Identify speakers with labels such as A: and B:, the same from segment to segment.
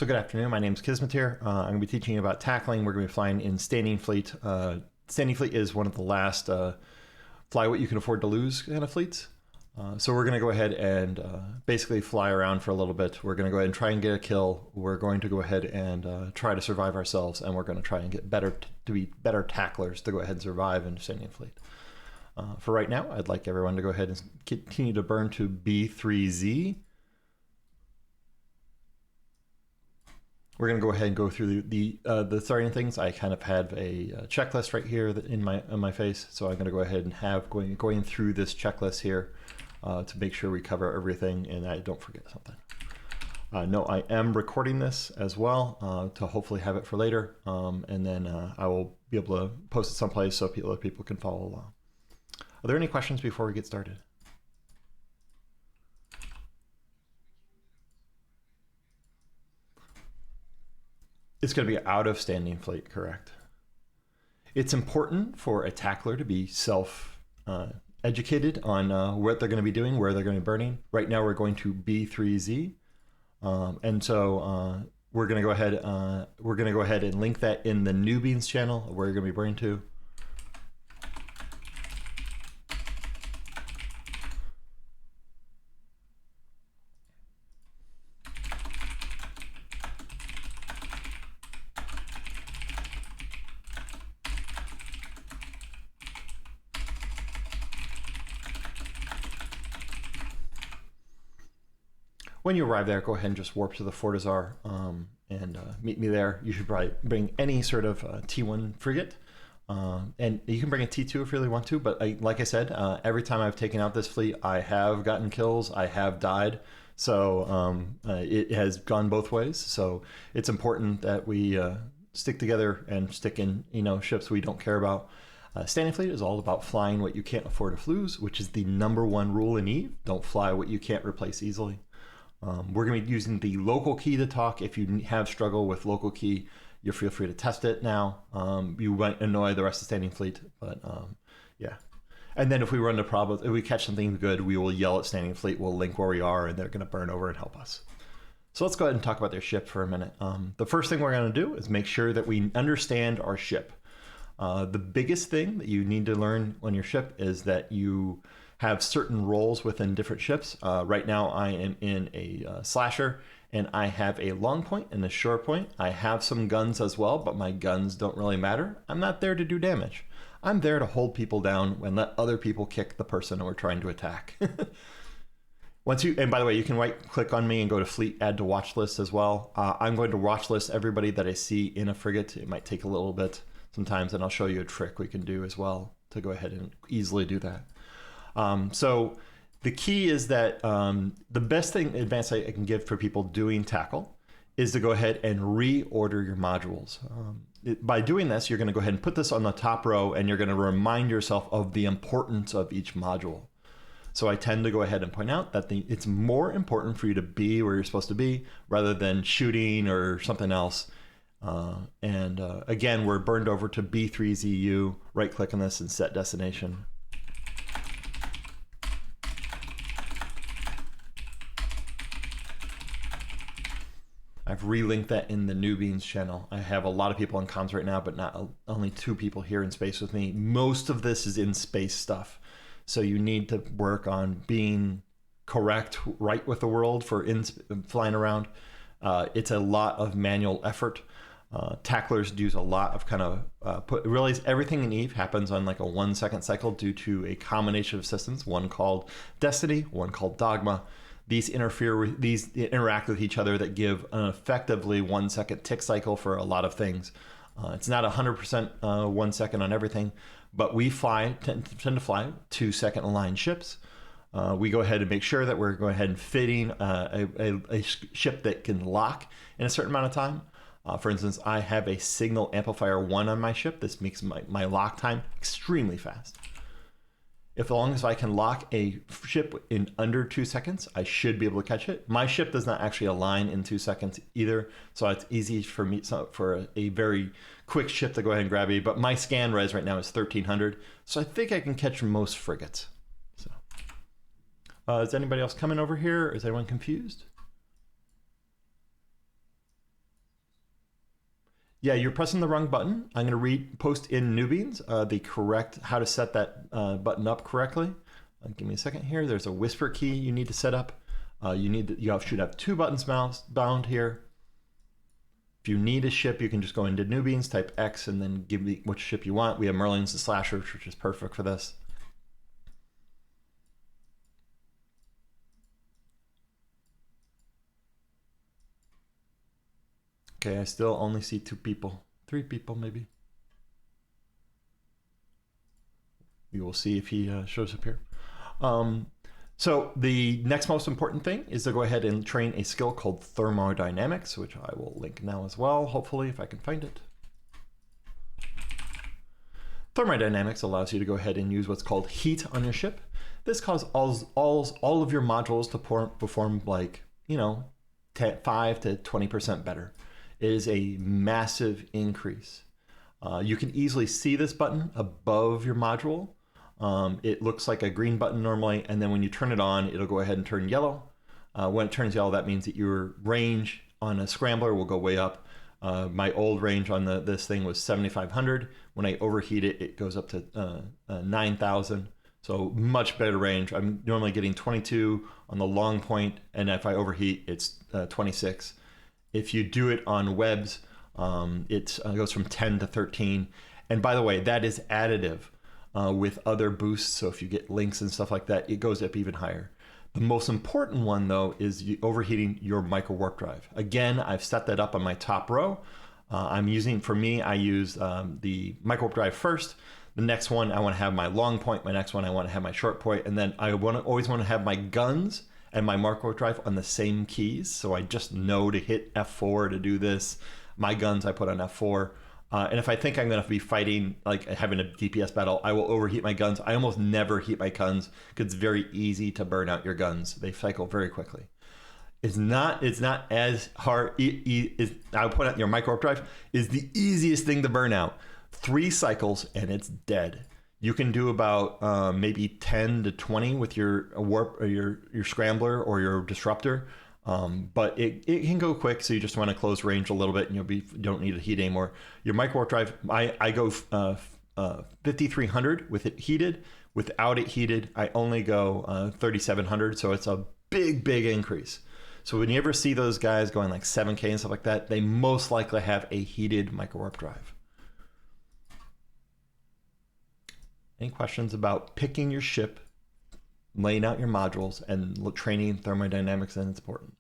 A: So good afternoon, my name is Kismet here. I'm going to be teaching you about tackling. We're going to be flying in Standing Fleet. Standing Fleet is one of the last fly what you can afford to lose kind of fleets. So we're going to go ahead and basically fly around for a little bit. We're going to go ahead and try and get a kill. We're going to go ahead and try to survive ourselves, and we're going to try and get better to be better tacklers to go ahead and survive in Standing Fleet. For right now, I'd like everyone to go ahead and continue to burn to B3Z. We're going to go ahead and go through the starting things. I kind of have a checklist right here in my face, so I'm going to go ahead and have going through this checklist here to make sure we cover everything and I don't forget something. No, I am recording this as well to hopefully have it for later, and then I will be able to post it someplace so other people can follow along. Are there any questions before we get started? It's going to be out of Standing Fleet, correct? It's important for a tackler to be self-educated on what they're going to be doing, where they're going to be burning. Right now, we're going to B3Z, and so we're going to go ahead. We're going to go ahead and link that in the newbeans channel where you're going to be burning to. When you arrive there, go ahead and just warp to the Fortizar and meet me there. You should probably bring any sort of T1 frigate. And you can bring a T2 if you really want to, but like I said, every time I've taken out this fleet, I have gotten kills, I have died. So it has gone both ways. So it's important that we stick together and stick in ships we don't care about. Standing Fleet is all about flying what you can't afford to lose, which is the #1 rule in EVE. Don't fly what you can't replace easily. We're going to be using the local key to talk. If you have struggle with local key, you feel free to test it now. You might annoy the rest of Standing Fleet, but yeah. And then if we run into problems, if we catch something good, we will yell at Standing Fleet. We'll link where we are, and they're going to burn over and help us. So let's go ahead and talk about their ship for a minute. The first thing we're going to do is make sure that we understand our ship. The biggest thing that you need to learn on your ship is that you have certain roles within different ships. Right now I am in a slasher, and I have a long point and a short point. I have some guns as well, but my guns don't really matter. I'm not there to do damage. I'm there to hold people down and let other people kick the person we're trying to attack. And by the way, you can right click on me and go to fleet, add to watch list as well. I'm going to watch list everybody that I see in a frigate. It might take a little bit sometimes, and I'll show you a trick we can do as well to go ahead and easily do that. So the key is that the best advice I can give for people doing tackle is to go ahead and reorder your modules. By doing this, you're going to go ahead and put this on the top row, and you're going to remind yourself of the importance of each module. So I tend to go ahead and point out that it's more important for you to be where you're supposed to be rather than shooting or something else. Again, we're burned over to B3ZU. Right click on this and set destination. I've relinked that in the newbeans channel. I have a lot of people in comms right now, but not only 2 people here in space with me. Most of this is in space stuff. So you need to work on being right with the world for flying around. It's a lot of manual effort. Tacklers use a lot of kind of realize everything in EVE happens on like a 1-second cycle due to a combination of systems, one called Destiny, one called Dogma. These interact with each other that give an effectively 1-second tick cycle for a lot of things. It's not 100% 1 second on everything, but we tend to fly 2-second aligned ships. We go ahead and make sure that we're going ahead and fitting a ship that can lock in a certain amount of time. For instance, I have a signal amplifier 1 on my ship. This makes my lock time extremely fast. As long as I can lock a ship in under 2 seconds, I should be able to catch it. My ship does not actually align in 2 seconds either, so it's easy for me for a very quick ship to go ahead and grab me. But my scan res right now is 1300, so I think I can catch most frigates. So, is anybody else coming over here? Is anyone confused? Yeah, you're pressing the wrong button. I'm going to post in newbeans the correct how to set that button up correctly. Give me a second here. There's a whisper key you need to set up. You should have 2 buttons bound here. If you need a ship, you can just go into newbeans, type X, and then give me which ship you want. We have Merlins and Slashers, which is perfect for this. Okay, I still only see 2 people, 3 people maybe. We will see if he shows up here. So the next most important thing is to go ahead and train a skill called Thermodynamics, which I will link now as well, hopefully, if I can find it. Thermodynamics allows you to go ahead and use what's called heat on your ship. This causes all of your modules to perform like, 5 to 20% better. It is a massive increase. You can easily see this button above your module. It looks like a green button normally, and then when you turn it on, it'll go ahead and turn yellow. When it turns yellow, that means that your range on a Scrambler will go way up. My old range on this thing was 7,500. When I overheat it, it goes up to 9,000. So much better range. I'm normally getting 22 on the long point, and if I overheat, it's 26. If you do it on webs, it goes from 10 to 13. And by the way, that is additive with other boosts. So if you get links and stuff like that, it goes up even higher. The most important one, though, is overheating your micro warp drive. Again, I've set that up on my top row. I use the micro warp drive first. The next one, I want to have my long point. My next one, I want to have my short point. And then I always want to have my guns and my micro warp drive on the same keys. So I just know to hit F4 to do this. My guns, I put on F4. And if I think I'm going to be fighting, like having a DPS battle, I will overheat my guns. I almost never heat my guns because it's very easy to burn out your guns. They cycle very quickly. It's not as hard. I'll point out your micro warp drive is the easiest thing to burn out. 3 cycles and it's dead. You can do about maybe 10 to 20 with your warp or your Scrambler or your Disruptor. But it can go quick, so you just want to close range a little bit, and you don't need to heat anymore. Your micro warp drive, I go 5,300 with it heated. Without it heated, I only go 3,700, so it's a big increase. So when you ever see those guys going like 7K and stuff like that, they most likely have a heated micro warp drive. Any questions about picking your ship, laying out your modules, and training thermodynamics? And it's important.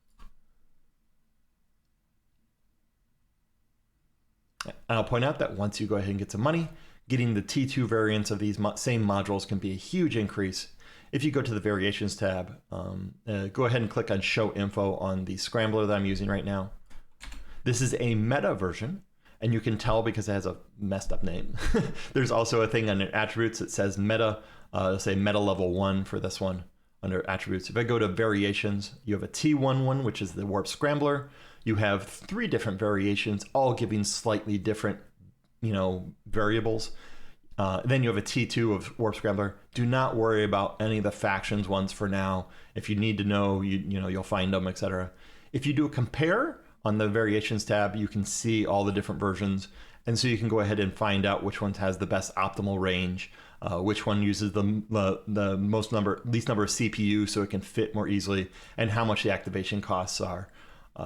A: And I'll point out that once you go ahead and get some money, getting the T2 variants of these same modules can be a huge increase. If you go to the variations tab, go ahead and click on show info on the Scrambler that I'm using right now. This is a meta version, and you can tell because it has a messed up name. There's also a thing under attributes that says meta. Let's say meta level 1 for this one under attributes. If I go to variations, you have a T1 one, which is the Warp Scrambler. You have 3 different variations, all giving slightly different, variables. Then you have a T2 of Warp Scrambler. Do not worry about any of the factions ones for now. If you need to know, you'll find them, etc. If you do a compare on the variations tab, you can see all the different versions. And so you can go ahead and find out which one has the best optimal range, which one uses the least number of CPU so it can fit more easily, and how much the activation costs are.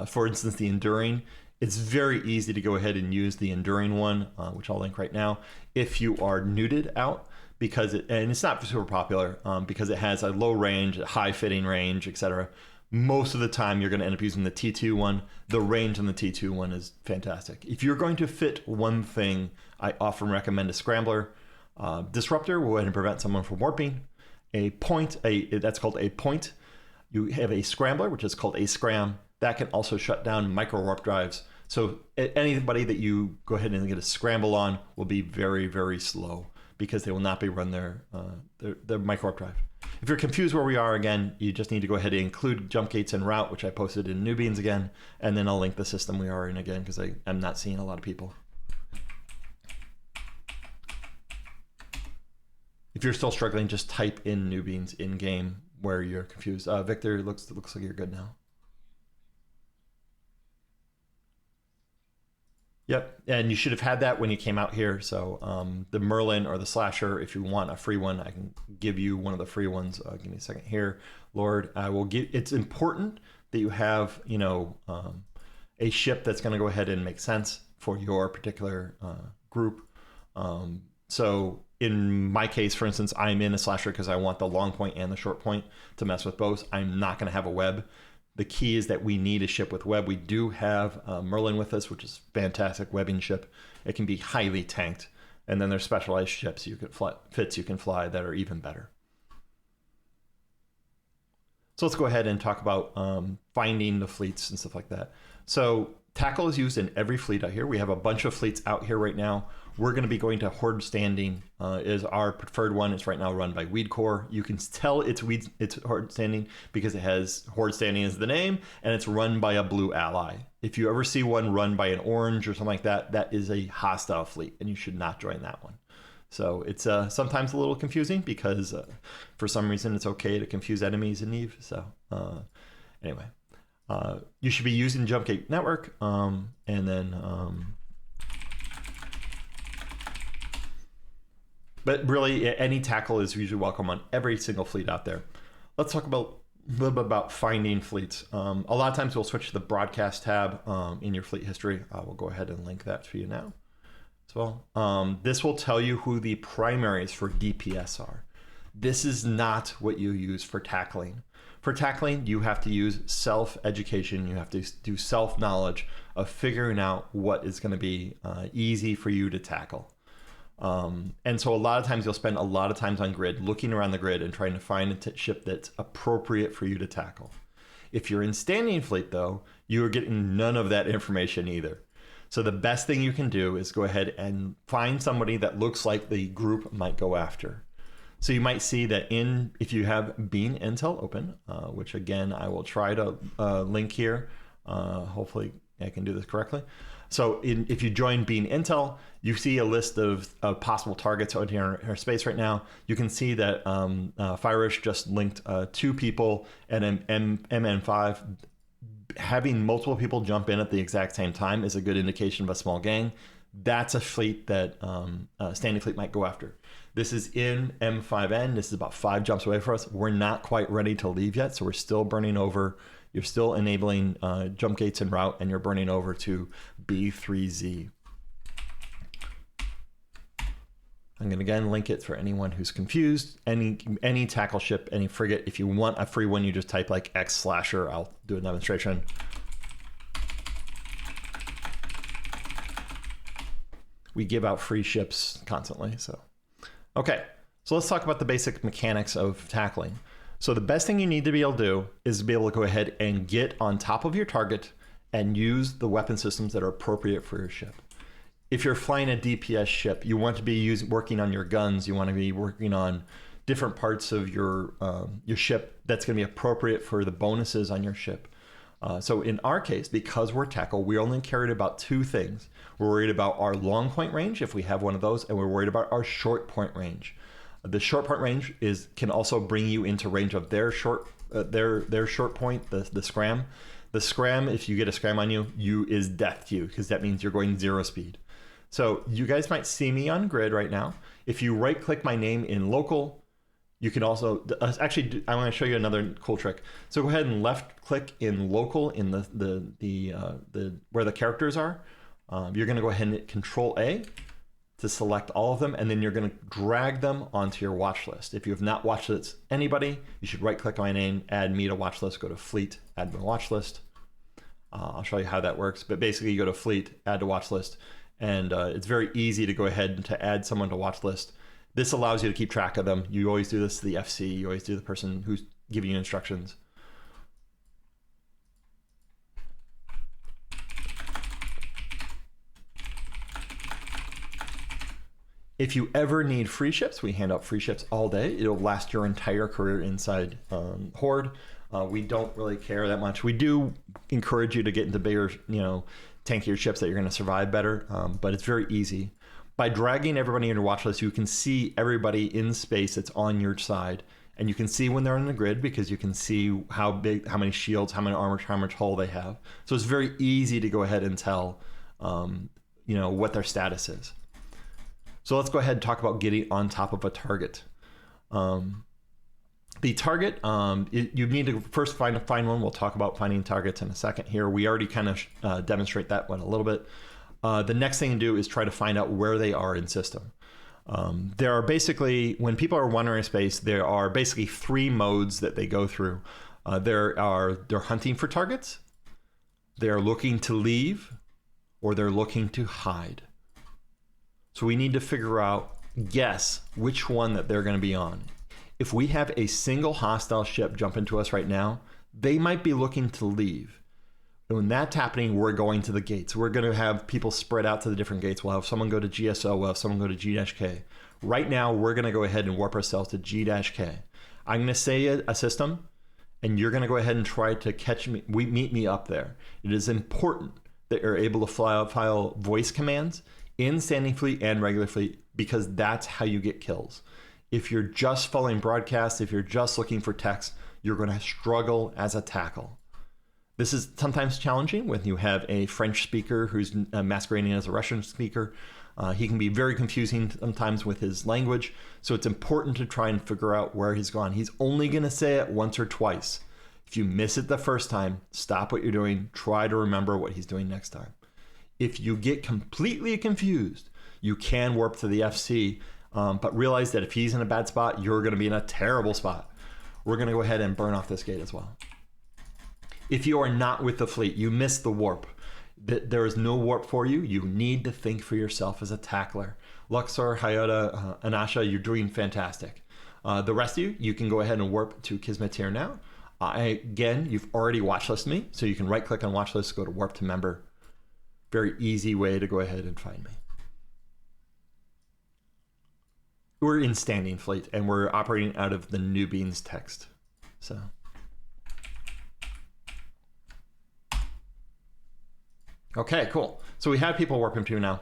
A: For instance, the Enduring, it's very easy to go ahead and use the Enduring one, which I'll link right now, if you are nuded out, and it's not super popular because it has a low range, a high fitting range, etc. Most of the time, you're going to end up using the T2 one. The range on the T2 one is fantastic. If you're going to fit one thing, I often recommend a Scrambler. Disruptor will go ahead and prevent someone from warping. That's called a point. You have a Scrambler, which is called a Scram. That can also shut down micro warp drives. So anybody that you go ahead and get a scramble on will be very, very slow because they will not be run their micro warp drive. If you're confused where we are, again, you just need to go ahead and include jump gates and route, which I posted in newbeans again, and then I'll link the system we are in again because I'm not seeing a lot of people. If you're still struggling, just type in newbeans in game where you're confused. Victor, it looks like you're good now. Yep, and you should have had that when you came out here. So the Merlin or the Slasher, if you want a free one, I can give you one of the free ones. Give me a second here, Lord. I will give. It's important that you have, you know, a ship that's going to go ahead and make sense for your particular group. So in my case, for instance, I'm in a Slasher because I want the long point and the short point to mess with both. I'm not going to have a web. The key is that we need a ship with web. We do have Merlin with us, which is fantastic webbing ship. It can be highly tanked. And then there's specialized ships you can fly, fits you can fly that are even better. So let's go ahead and talk about finding the fleets and stuff like that. So tackle is used in every fleet out here. We have a bunch of fleets out here right now. We're going to be going to Horde Standing is our preferred one. It's right now run by Weed Core. You can tell it's Horde Standing because it has Horde Standing as the name, and it's run by a blue ally. If you ever see one run by an orange or something like that, that is a hostile fleet, and you should not join that one. So it's sometimes a little confusing because for some reason it's okay to confuse enemies in Eve. So anyway, you should be using Jumpgate Network, and then... But really, any tackle is usually welcome on every single fleet out there. Let's talk about a little bit about finding fleets. A lot of times we'll switch to the broadcast tab in your fleet history. I will go ahead and link that for you now as well. This will tell you who the primaries for DPS are. This is not what you use for tackling. For tackling, you have to use self-education. You have to do self-knowledge of figuring out what is going to be easy for you to tackle. And so a lot of times you'll spend a lot of times on grid, looking around the grid and trying to find a ship that's appropriate for you to tackle. If you're in standing fleet though, you are getting none of that information either. So the best thing you can do is go ahead and find somebody that looks like the group might go after. So you might see that if you have Bean Intel open, which again, I will try to link here. Hopefully I can do this correctly. So if you join Bean Intel, you see a list of possible targets out here in our space right now. You can see that Firish just linked 2 people and an MN5. Having multiple people jump in at the exact same time is a good indication of a small gang. That's a fleet that standing fleet might go after. This is in M5N. This is about 5 jumps away from us. We're not quite ready to leave yet, so we're still burning over. You're still enabling jump gates en route, and you're burning over to B3Z. I'm going to again link it for anyone who's confused. Any tackle ship, any frigate. If you want a free one, you just type like X Slasher. I'll do a demonstration. We give out free ships constantly. So, okay. So let's talk about the basic mechanics of tackling. So the best thing you need to be able to do is be able to go ahead and get on top of your target and use the weapon systems that are appropriate for your ship. If you're flying a DPS ship, you want to be working on your guns. You want to be working on different parts of your ship that's going to be appropriate for the bonuses on your ship. So in our case, because we're tackle, we only carried about 2 things. We're worried about our long point range, if we have one of those, and we're worried about our short point range. The short point range can also bring you into range of their short point, the scram. The scram, if you get a scram on you is death to you, because that means you're going 0 speed. So you guys might see me on grid right now. If you right click my name in local, you can also actually I want to show you another cool trick. So go ahead and left click in local in the where the characters are. You're going to go ahead and hit Control A to select all of them, and then you're going to drag them onto your watch list. If you have not watched this anybody, you should right click on my name, add me to watch list, go to fleet, add my watch list. I'll show you how that works, but basically you go to fleet, add to watch list, and it's very easy to go ahead and to add someone to watch list. This allows you to keep track of them. You always do this to the FC, you always do the person who's giving you instructions. If you ever need free ships, we hand out free ships all day. It'll last your entire career inside Horde. We don't really care that much. We do encourage you to get into bigger, tankier ships that you're going to survive better, but it's very easy. By dragging everybody in your watch list, you can see everybody in space that's on your side, and you can see when they're on the grid because you can see how big, how many shields, how many armor, how much hull they have. So it's very easy to go ahead and tell what their status is. So let's go ahead and talk about getting on top of a target. The target, you need to first find one. We'll talk about finding targets in a second here. We already kind of demonstrate that one a little bit. The next thing to do is try to find out where they are in system. There are basically, when people are wandering space, there are basically 3 modes that they go through. They're hunting for targets, they're looking to leave, or they're looking to hide. So we need to figure out, guess which one that they're going to be on. If we have a single hostile ship jump into us right now, they might be looking to leave. And when that's happening, we're going to the gates. We're going to have people spread out to the different gates. We'll have someone go to GSO, we'll have someone go to G-K. Right now, we're going to go ahead and warp ourselves to G-K. I'm going to say a system, and you're going to go ahead and try to catch me, meet me up there. It is important that you're able to file voice commands in standing fleet and regular fleet, because that's how you get kills. If you're just following broadcasts, if you're just looking for text, you're going to struggle as a tackle. This is sometimes challenging when you have a French speaker who's masquerading as a Russian speaker. He can be very confusing sometimes with his language, so it's important to try and figure out where he's gone. He's only going to say it once or twice. If you miss it the first time, stop what you're doing, try to remember what he's doing next time. If you get completely confused, you can warp to the FC, but realize that if he's in a bad spot, you're going to be in a terrible spot. We're going to go ahead and burn off this gate as well. If you are not with the fleet, you missed the warp. There is no warp for you. You need to think for yourself as a tackler. Luxor, Hayata, Anasha, you're doing fantastic. The rest of you can go ahead and warp to Kismet now. Again, you've already watchlisted me, so you can right click on watchlist, go to warp to member. Very easy way to go ahead and find me. We're in standing fleet, and we're operating out of the newbeans text. So. Okay, cool. So we have people warping to now.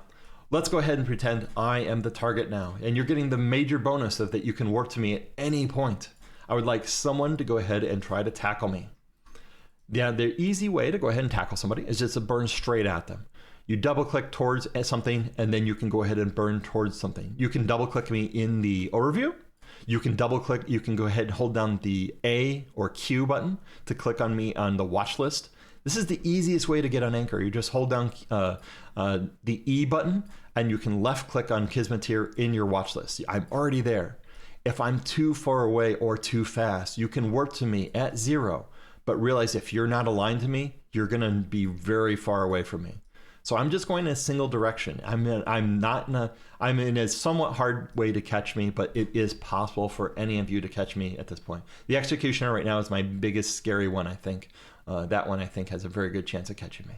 A: Let's go ahead and pretend I am the target now. And you're getting the major bonus of that you can warp to me at any point. I would like someone to go ahead and try to tackle me. Yeah, the easy way to go ahead and tackle somebody is just to burn straight at them. You double click towards something, and then you can go ahead and burn towards something. You can double click me in the overview. You can double click, you can go ahead and hold down the A or Q button to click on me on the watch list. This is the easiest way to get on Anchor. You just hold down the E button, and you can left click on Kismetir in your watch list. I'm already there. If I'm too far away or too fast, you can warp to me at 0, but realize if you're not aligned to me, you're gonna be very far away from me. So I'm just going in a single direction. I'm in a somewhat hard way to catch me, but it is possible for any of you to catch me at this point. The Executioner right now is my biggest scary one, I think. That one I think has a very good chance of catching me.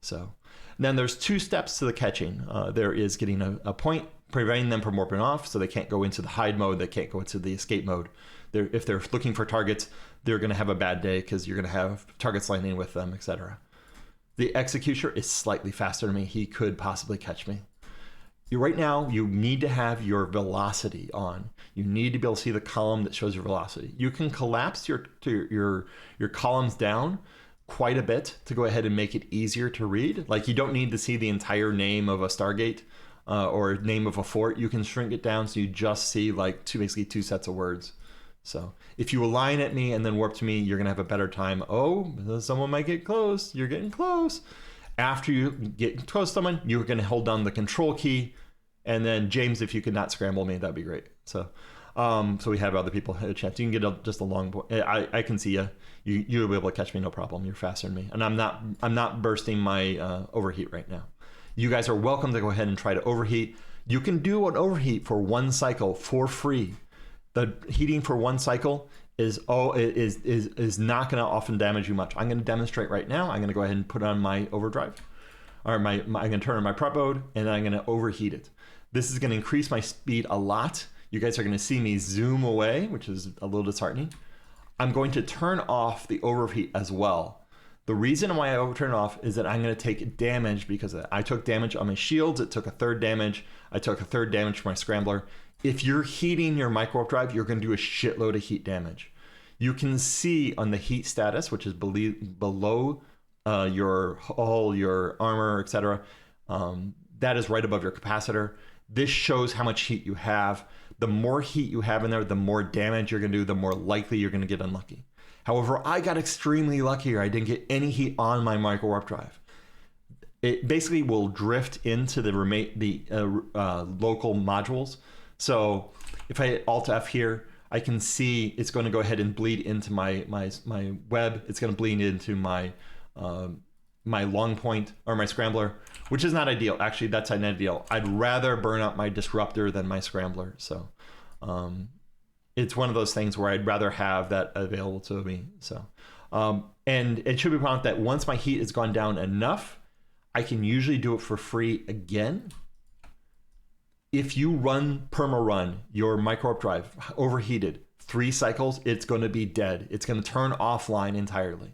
A: So then there's 2 steps to the catching. There is getting a point, preventing them from warping off, so they can't go into the hide mode, they can't go into the escape mode. If they're looking for targets, they're going to have a bad day because you're going to have targets landing with them, etc. The Executioner is slightly faster than me. He could possibly catch me. Right now, you need to have your velocity on. You need to be able to see the column that shows your velocity. You can collapse your columns down quite a bit to go ahead and make it easier to read. Like, you don't need to see the entire name of a Stargate or name of a fort. You can shrink it down so you just see like basically 2 sets of words. So if you align at me and then warp to me, you're going to have a better time. Oh, someone might get close. You're getting close. After you get close to someone, you're going to hold down the control key. And then, James, if you could not scramble me, that'd be great. So so we have other people have a chance. You can get just a long... I can see you. You'll be able to catch me, no problem. You're faster than me. And I'm not bursting my overheat right now. You guys are welcome to go ahead and try to overheat. You can do an overheat for 1 cycle for free. The heating for 1 cycle is not going to often damage you much. I'm going to demonstrate right now. I'm going to go ahead and put on my overdrive, or I'm going to turn on my prep mode, and then I'm going to overheat it. This is going to increase my speed a lot. You guys are going to see me zoom away, which is a little disheartening. I'm going to turn off the overheat as well. The reason why I turn it off is that I'm going to take damage because I took damage on my shields. It took a 3rd damage. I took a 3rd damage from my Scrambler. If you're heating your micro warp drive, you're going to do a shitload of heat damage. You can see on the heat status, which is below your hull, your armor, etc. that is right above your capacitor. This shows how much heat you have. The more heat you have in there, the more damage you're going to do, the more likely you're going to get unlucky. However, I got extremely lucky here. I didn't get any heat on my micro warp drive. It basically will drift into the local modules. So if I hit Alt F here, I can see it's going to go ahead and bleed into my web. It's going to bleed into my long point or my scrambler, which is not ideal. Actually, that's not ideal. I'd rather burn out my disruptor than my scrambler. So it's one of those things where I'd rather have that available to me. So and it should be pointed out that once my heat has gone down enough, I can usually do it for free again. If you run your micro warp drive overheated 3 cycles, it's going to be dead. It's going to turn offline entirely.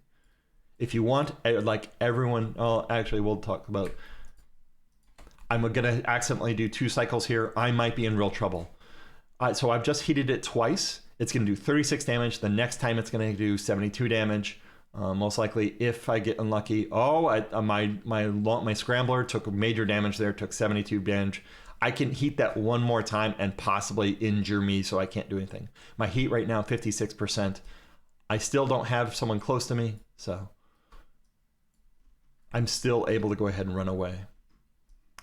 A: If you want, like everyone, oh, actually, we'll talk about, I'm going to accidentally do 2 cycles here. I might be in real trouble. So I've just heated it twice. It's going to do 36 damage. The next time it's going to do 72 damage. Most likely, if I get unlucky, my scrambler took major damage there, took 72 damage. I can heat that one more time and possibly injure me, so I can't do anything. My heat right now, 56%. I still don't have someone close to me, so I'm still able to go ahead and run away.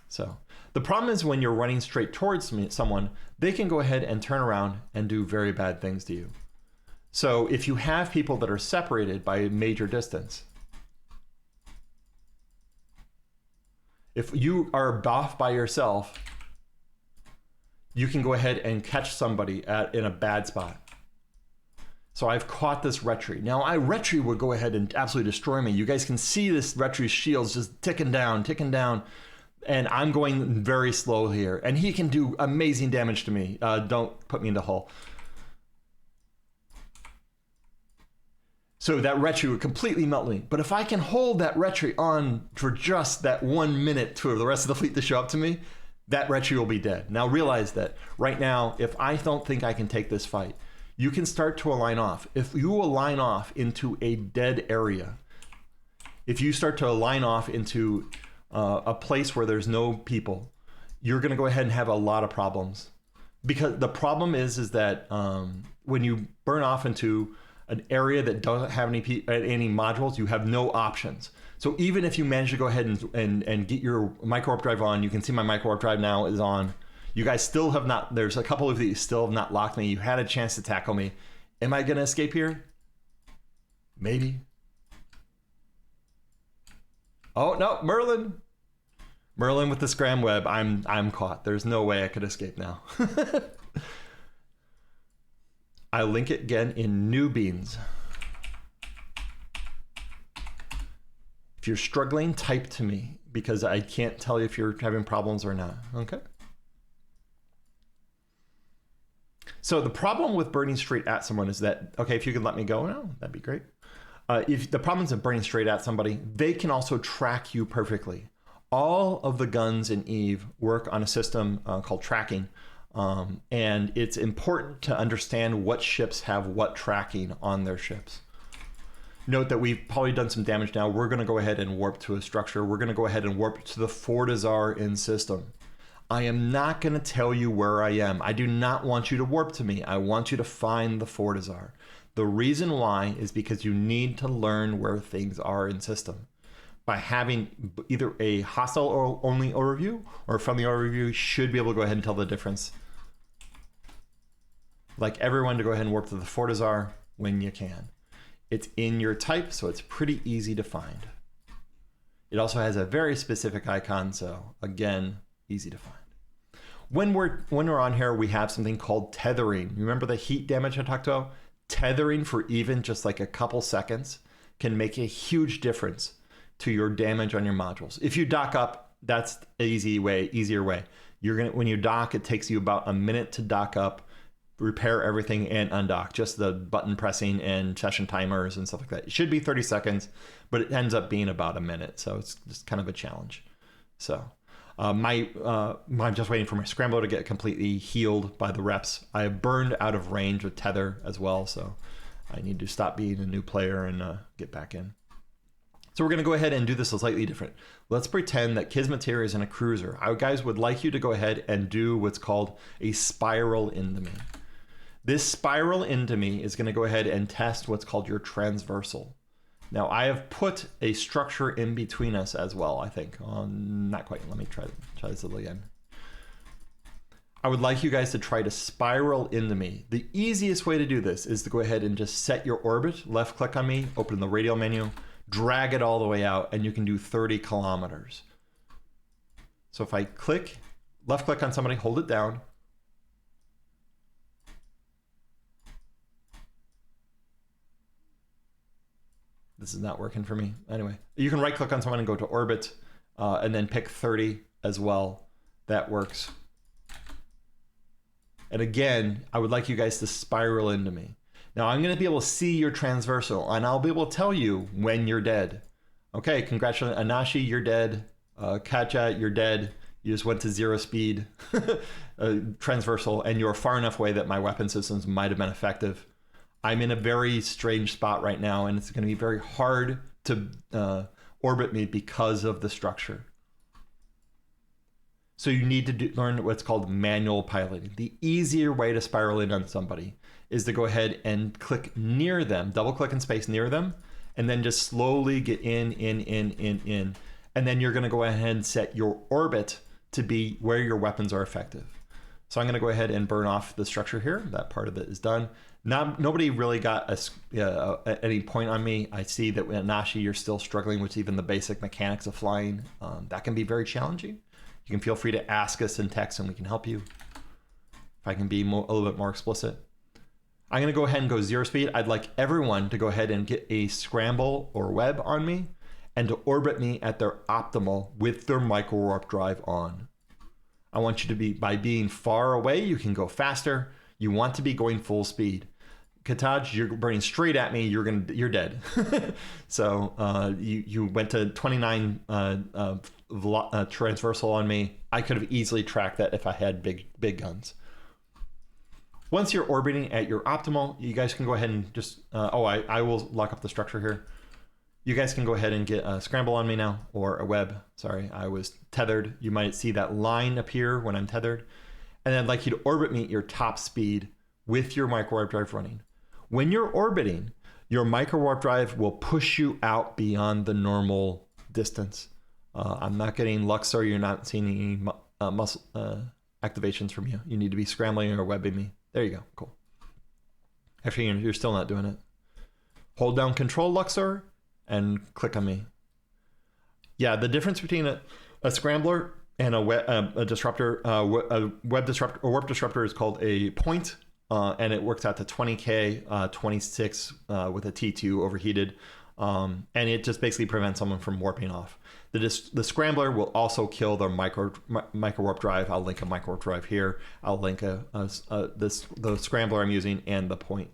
A: So the problem is when you're running straight towards someone, they can go ahead and turn around and do very bad things to you. So if you have people that are separated by a major distance, if you are off by yourself, you can go ahead and catch somebody in a bad spot. So I've caught this Retri. Now, Retri would go ahead and absolutely destroy me. You guys can see this Retri's shields just ticking down, and I'm going very slow here. And he can do amazing damage to me. Don't put me into hull. So that Retri would completely melt me. But if I can hold that Retri on for just that 1 minute for the rest of the fleet to show up to me, that Retri will be dead. Now realize that right now, if I don't think I can take this fight, you can start to align off. If you align off into a dead area, if you start to align off into a place where there's no people, you're going to go ahead and have a lot of problems. Because the problem is that when you burn off into an area that doesn't have any modules, you have no options. So even if you manage to go ahead and get your micro warp drive on, you can see my micro warp drive now is on. You guys still have not, there's a couple of you still have not locked me. You had a chance to tackle me. Am I gonna escape here? Maybe. Oh no, Merlin. Merlin with the scram web. I'm caught. There's no way I could escape now. I link it again in newbeans. If you're struggling, type to me because I can't tell you if you're having problems or not. Okay. So the problem with burning straight at someone is that, okay, if you could let me go now, that'd be great. If the problems of burning straight at somebody, they can also track you perfectly. All of the guns in EVE work on a system called tracking. And it's important to understand what ships have what tracking on their ships. Note that we've probably done some damage now. We're going to go ahead and warp to a structure. We're going to go ahead and warp to the Fortizar in system. I am not going to tell you where I am. I do not want you to warp to me. I want you to find the Fortizar. The reason why is because you need to learn where things are in system. By having either a hostile only overview or a friendly overview, you should be able to go ahead and tell the difference. Like everyone to go ahead and warp to the Fortizar when you can. It's in your type, so it's pretty easy to find. It also has a very specific icon, so again, easy to find. When we're on here, we have something called tethering. Remember the heat damage I talked about? Tethering for even just like a couple seconds can make a huge difference to your damage on your modules. If you dock up, that's an easier way. When you dock, it takes you about a minute to dock up, repair everything and undock, just the button pressing and session timers and stuff like that. It should be 30 seconds, but it ends up being about a minute. So it's just kind of a challenge. So I'm just waiting for my Scrambler to get completely healed by the reps. I have burned out of range with tether as well. So I need to stop being a new player and get back in. So we're going to go ahead and do this slightly different. Let's pretend that Kismeteer is in a cruiser. I, guys, would like you to go ahead and do what's called a spiral into me. This spiral into me is going to go ahead and test what's called your transversal. Now, I have put a structure in between us as well, I think. Not quite. Let me try this again. I would like you guys to try to spiral into me. The easiest way to do this is to go ahead and just set your orbit, left click on me, open the radial menu, drag it all the way out, and you can do 30 kilometers. So if I left click on somebody, hold it down. This is not working for me. Anyway, you can right click on someone and go to orbit, and then pick 30 as well. That works. And again, I would like you guys to spiral into me. Now I'm going to be able to see your transversal, and I'll be able to tell you when you're dead. Okay, congratulations, Anashi, you're dead. Katja, you're dead. You just went to 0 speed, transversal, and you're far enough away that my weapon systems might have been effective. I'm in a very strange spot right now, and it's going to be very hard to orbit me because of the structure. So you need to learn what's called manual piloting. The easier way to spiral in on somebody is to go ahead and click near them, double click and space near them, and then just slowly get in. And then you're going to go ahead and set your orbit to be where your weapons are effective. So I'm going to go ahead and burn off the structure here. That part of it is done. Now, nobody really got any point on me. I see that Nashi, you're still struggling with even the basic mechanics of flying. That can be very challenging. You can feel free to ask us in text and we can help you. If I can be a little bit more explicit. I'm going to go ahead and go 0 speed. I'd like everyone to go ahead and get a scramble or web on me and to orbit me at their optimal with their micro warp drive on. I want you to be, by being far away, you can go faster. You want to be going full speed. Kataj, you're burning straight at me. You're dead. So you went to 29 transversal on me. I could have easily tracked that if I had big guns. Once you're orbiting at your optimal, you guys can go ahead and just I will lock up the structure here. You guys can go ahead and get a scramble on me now, or a web. Sorry, I was tethered. You might see that line appear when I'm tethered. And I'd like you to orbit me at your top speed with your micro warp drive running. When you're orbiting, your micro warp drive will push you out beyond the normal distance. I'm not getting Luxor. You're not seeing any muscle activations from you. You need to be scrambling or webbing me. There you go. Cool. Actually, you're still not doing it. Hold down Control Luxor and click on me. Yeah, the difference between a scrambler and a disruptor, a web disruptor or warp disruptor is called a point, and it works out to 20k, 26 with a T2 overheated, and it just basically prevents someone from warping off. The scrambler will also kill their micro warp drive. I'll link a micro warp drive here. I'll link the scrambler I'm using and the point.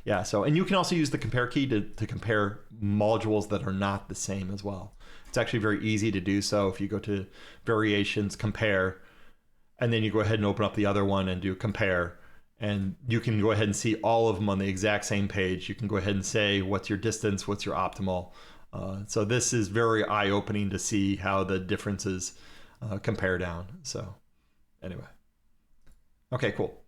A: Yeah. So, and you can also use the compare key to compare modules that are not the same as well. It's actually very easy to do so. If you go to variations, compare, and then you go ahead and open up the other one and do compare, and you can go ahead and see all of them on the exact same page. You can go ahead and say what's your distance, what's your optimal. So this is very eye-opening to see how the differences compare down. So anyway, okay, cool.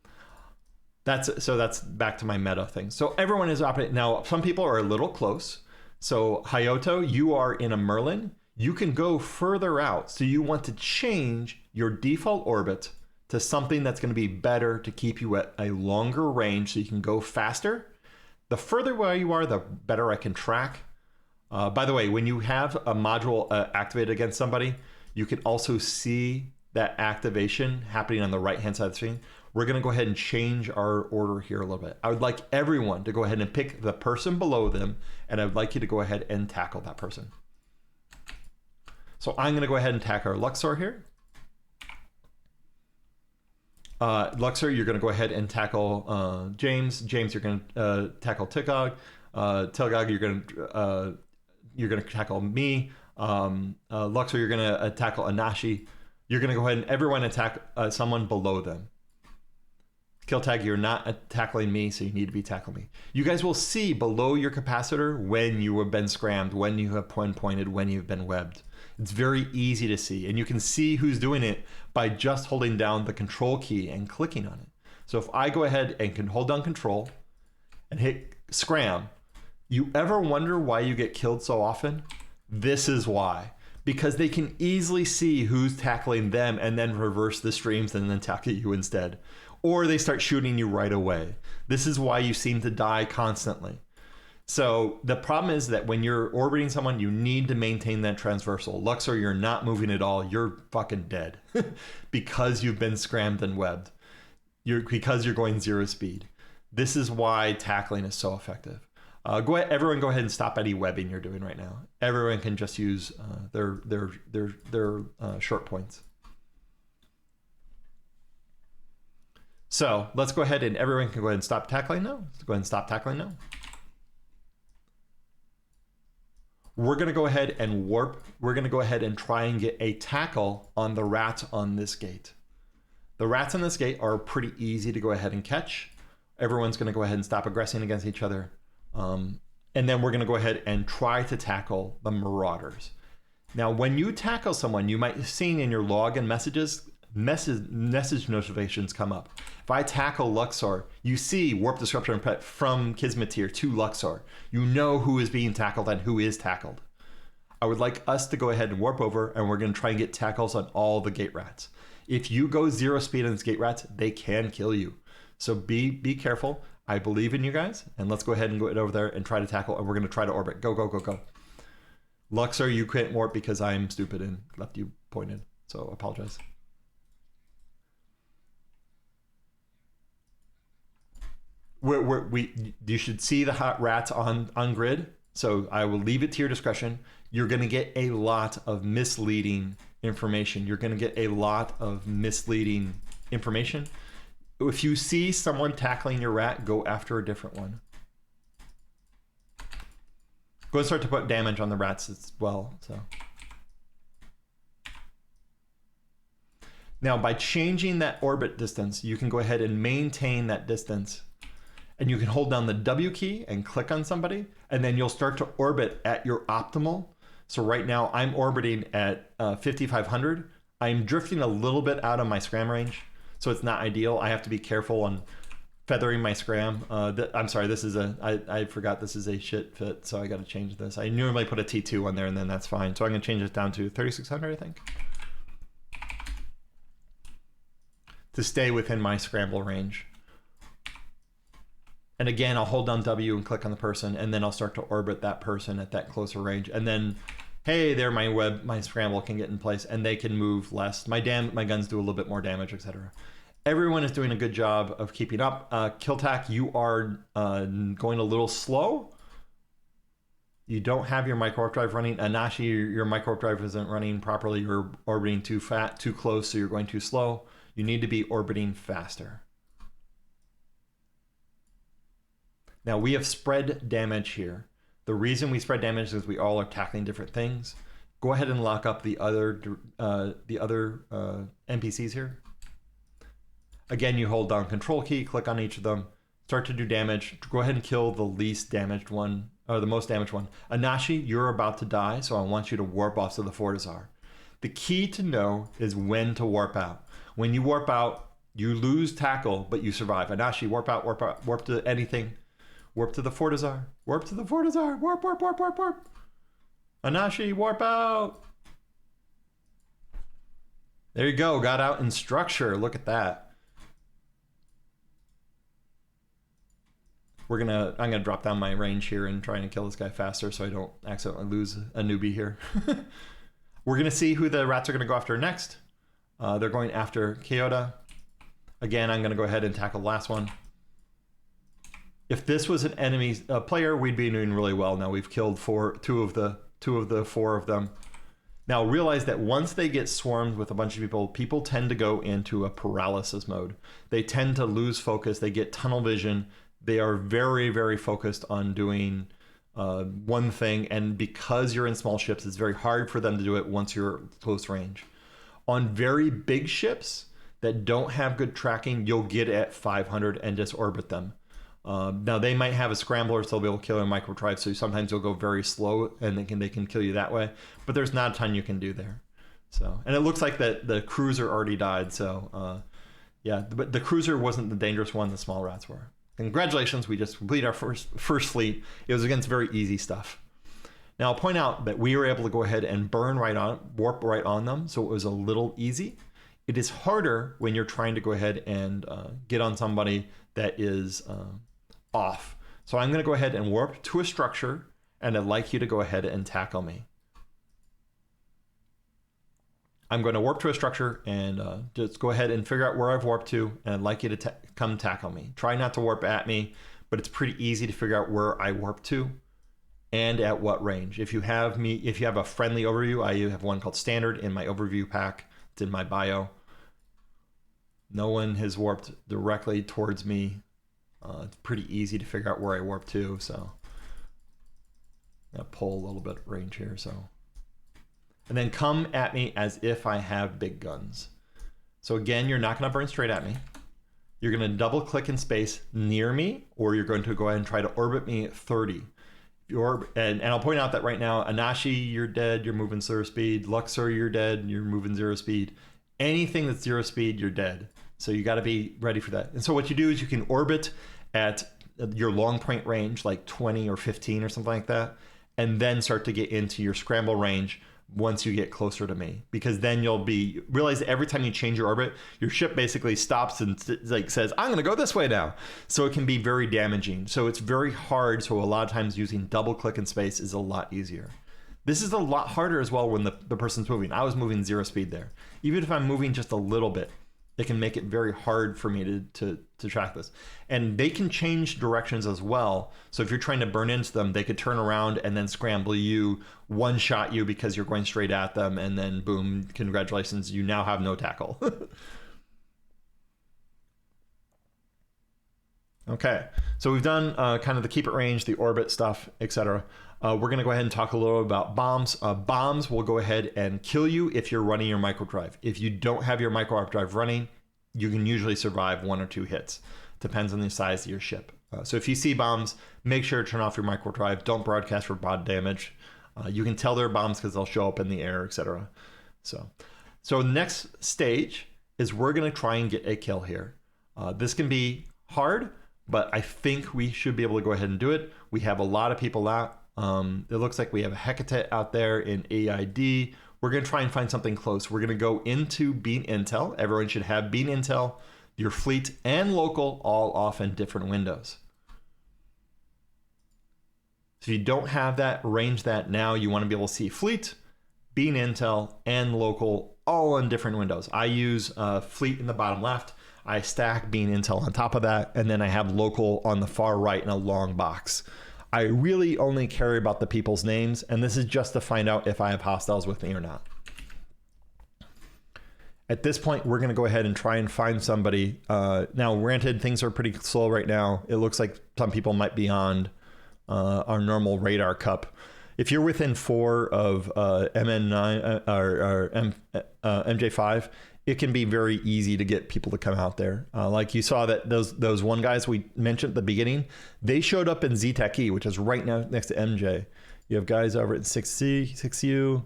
A: That's back to my meta thing. So everyone is operating now. Some people are a little close. So Hayoto, you are in a Merlin. You can go further out. So you want to change your default orbit to something that's going to be better to keep you at a longer range so you can go faster. The further away you are, the better I can track. By the way, when you have a module activated against somebody, you can also see that activation happening on the right-hand side of the screen. We're going to go ahead and change our order here a little bit. I would like everyone to go ahead and pick the person below them, and I would like you to go ahead and tackle that person. So I'm going to go ahead and tackle our Luxor here. Luxor, you're going to go ahead and tackle James. James, you're going to tackle Tigog. Tigog, you're going to tackle me. Luxor, you're going to tackle Anashi. You're going to go ahead and everyone attack someone below them. Kill tag, you're not tackling me, so you need to be tackling me. You guys will see below your capacitor when you have been scrammed, when you have pointed, when you've been webbed. It's very easy to see, and you can see who's doing it by just holding down the control key and clicking on it. So if I go ahead and can hold down control and hit scram, you ever wonder why you get killed so often? This is why. Because they can easily see who's tackling them and then reverse the streams and then tackle you instead. Or they start shooting you right away. This is why you seem to die constantly. So the problem is that when you're orbiting someone, you need to maintain that transversal. Luxor, you're not moving at all. You're fucking dead because you've been scrammed and webbed. Because you're going 0 speed. This is why tackling is so effective. Everyone go ahead and stop any webbing you're doing right now. Everyone can just use their short points. So let's go ahead and everyone can go ahead and stop tackling now. Let's go ahead and stop tackling now. We're going to go ahead and warp. We're going to go ahead and try and get a tackle on the rats on this gate. The rats on this gate are pretty easy to go ahead and catch. Everyone's going to go ahead and stop aggressing against each other. And then we're going to go ahead and try to tackle the marauders. Now, when you tackle someone, you might have seen in your log and message notifications come up. If I tackle Luxor, you see Warp Disruptor and Pet from Kismetir to Luxor. You know who is being tackled and who is tackled. I would like us to go ahead and warp over, and we're going to try and get tackles on all the gate rats. If you go 0 speed on these gate rats, they can kill you. So be careful. I believe in you guys, and let's go ahead and go over there and try to tackle, and we're going to try to orbit. Go, go, go, go. Luxor, you can't warp because I'm stupid and left you pointed, so apologize. You should see the hot rats on grid, so I will leave it to your discretion. You're going to get a lot of misleading information. You're going to get a lot of misleading information. If you see someone tackling your rat, go after a different one. Go and start to put damage on the rats as well. So now by changing that orbit distance, you can go ahead and maintain that distance. And you can hold down the W key and click on somebody, and then you'll start to orbit at your optimal. So right now I'm orbiting at 5,500. I'm drifting a little bit out of my scram range, so it's not ideal. I have to be careful on feathering my scram. I'm sorry, this is I forgot this is a shit fit, so I got to change this. I normally put a T2 on there, and then that's fine. So I'm going to change it down to 3,600, I think, to stay within my scramble range. And again, I'll hold down W and click on the person, and then I'll start to orbit that person at that closer range. And then, hey, there my scramble can get in place, and they can move less. My guns do a little bit more damage, etc. Everyone is doing a good job of keeping up. Killtac, you are going a little slow. You don't have your micro drive running. Anashi, your micro drive isn't running properly. You're orbiting too close, so you're going too slow. You need to be orbiting faster. Now we have spread damage here. The reason we spread damage is we all are tackling different things. Go ahead and lock up the other NPCs here. Again, you hold down Control key, click on each of them, start to do damage. Go ahead and kill the least damaged one, or the most damaged one. Anashi, you're about to die, so I want you to warp off to the Fortizar. The key to know is when to warp out. When you warp out, you lose tackle, but you survive. Anashi, warp out, warp to anything. Warp to the Fortizar. Warp to the Fortizar. Warp, warp, warp, warp, warp. Anashi, warp out. There you go. Got out in structure. Look at that. I'm gonna drop down my range here and try and kill this guy faster so I don't accidentally lose a newbie here. We're gonna see who the rats are gonna go after next. They're going after Kyoto. Again, I'm gonna go ahead and tackle the last one. If this was an enemy player, we'd be doing really well. Now we've killed two of the four of them. Now realize that once they get swarmed with a bunch of people tend to go into a paralysis mode. They tend to lose focus. They get tunnel vision. They are very, very focused on doing one thing. And because you're in small ships, it's very hard for them to do it once you're close range. On very big ships, that don't have good tracking, you'll get at 500 and just orbit them. Now they might have a scrambler, so they'll be able to kill a microdrive. So sometimes you'll go very slow, and they can kill you that way. But there's not a ton you can do there. So, and it looks like that the cruiser already died. So yeah, but the cruiser wasn't the dangerous one. The small rats were. Congratulations, we just completed our first fleet. It was against very easy stuff. Now I'll point out that we were able to go ahead and warp right on them, so it was a little easy. It is harder when you're trying to go ahead and get on somebody that is off. So I'm going to go ahead and warp to a structure, and I'd like you to go ahead and tackle me. I'm going to warp to a structure and just go ahead and figure out where I've warped to, and I'd like you to come tackle me. Try not to warp at me, but it's pretty easy to figure out where I warp to and at what range. If you have a friendly overview, I have one called Standard in my overview pack. It's in my bio. No one has warped directly towards me. It's pretty easy to figure out where I warp to, so I'm gonna pull a little bit of range here. So, and then come at me as if I have big guns. So again, you're not gonna burn straight at me. You're gonna double click in space near me, or you're going to go ahead and try to orbit me at 30. And I'll point out that right now, Anashi, you're dead, you're moving 0 speed. Luxor, you're dead, you're moving 0 speed. Anything that's 0 speed, you're dead. So you got to be ready for that. And so what you do is you can orbit at your long point range, like 20 or 15 or something like that, and then start to get into your scramble range once you get closer to me, because then you'll realize that every time you change your orbit, your ship basically stops and like says, I'm going to go this way now. So it can be very damaging. So it's very hard. So a lot of times using double click in space is a lot easier. This is a lot harder as well when the person's moving. I was moving 0 speed there. Even if I'm moving just a little bit, it can make it very hard for me to track this. And they can change directions as well. So if you're trying to burn into them, they could turn around and then scramble you, one-shot you because you're going straight at them, and then boom, congratulations, you now have no tackle. Okay, so we've done kind of the keep it range, the orbit stuff, etc. We're going to go ahead and talk a little about bombs. Bombs will go ahead and kill you if you're running your microdrive. If you don't have your microdrive running, you can usually survive 1 or 2 hits. Depends on the size of your ship. So if you see bombs, make sure to turn off your microdrive. Don't broadcast for bod damage. You can tell they're bombs because they'll show up in the air, etc. So next stage is we're going to try and get a kill here. This can be hard, but I think we should be able to go ahead and do it. We have a lot of people out. It looks like we have a Hecate out there in AID. We're going to try and find something close. We're going to go into bean intel. Everyone should have bean intel, your fleet and local all off in different windows. So if you don't have that, arrange that now. You want to be able to see fleet, bean intel, and local all in different windows. I use fleet in the bottom left. I stack bean intel on top of that, and then I have local on the far right in a long box. I really only care about the people's names, and this is just to find out if I have hostiles with me or not. At this point, we're going to go ahead and try and find somebody. Now, granted, things are pretty slow right now. It looks like some people might be on our normal radar cup. If you're within 4 of MN9 or MJ5, it can be very easy to get people to come out there. Like you saw that those one guys we mentioned at the beginning, they showed up in ZTech E, which is right now next to MJ. You have guys over at 6C, 6U.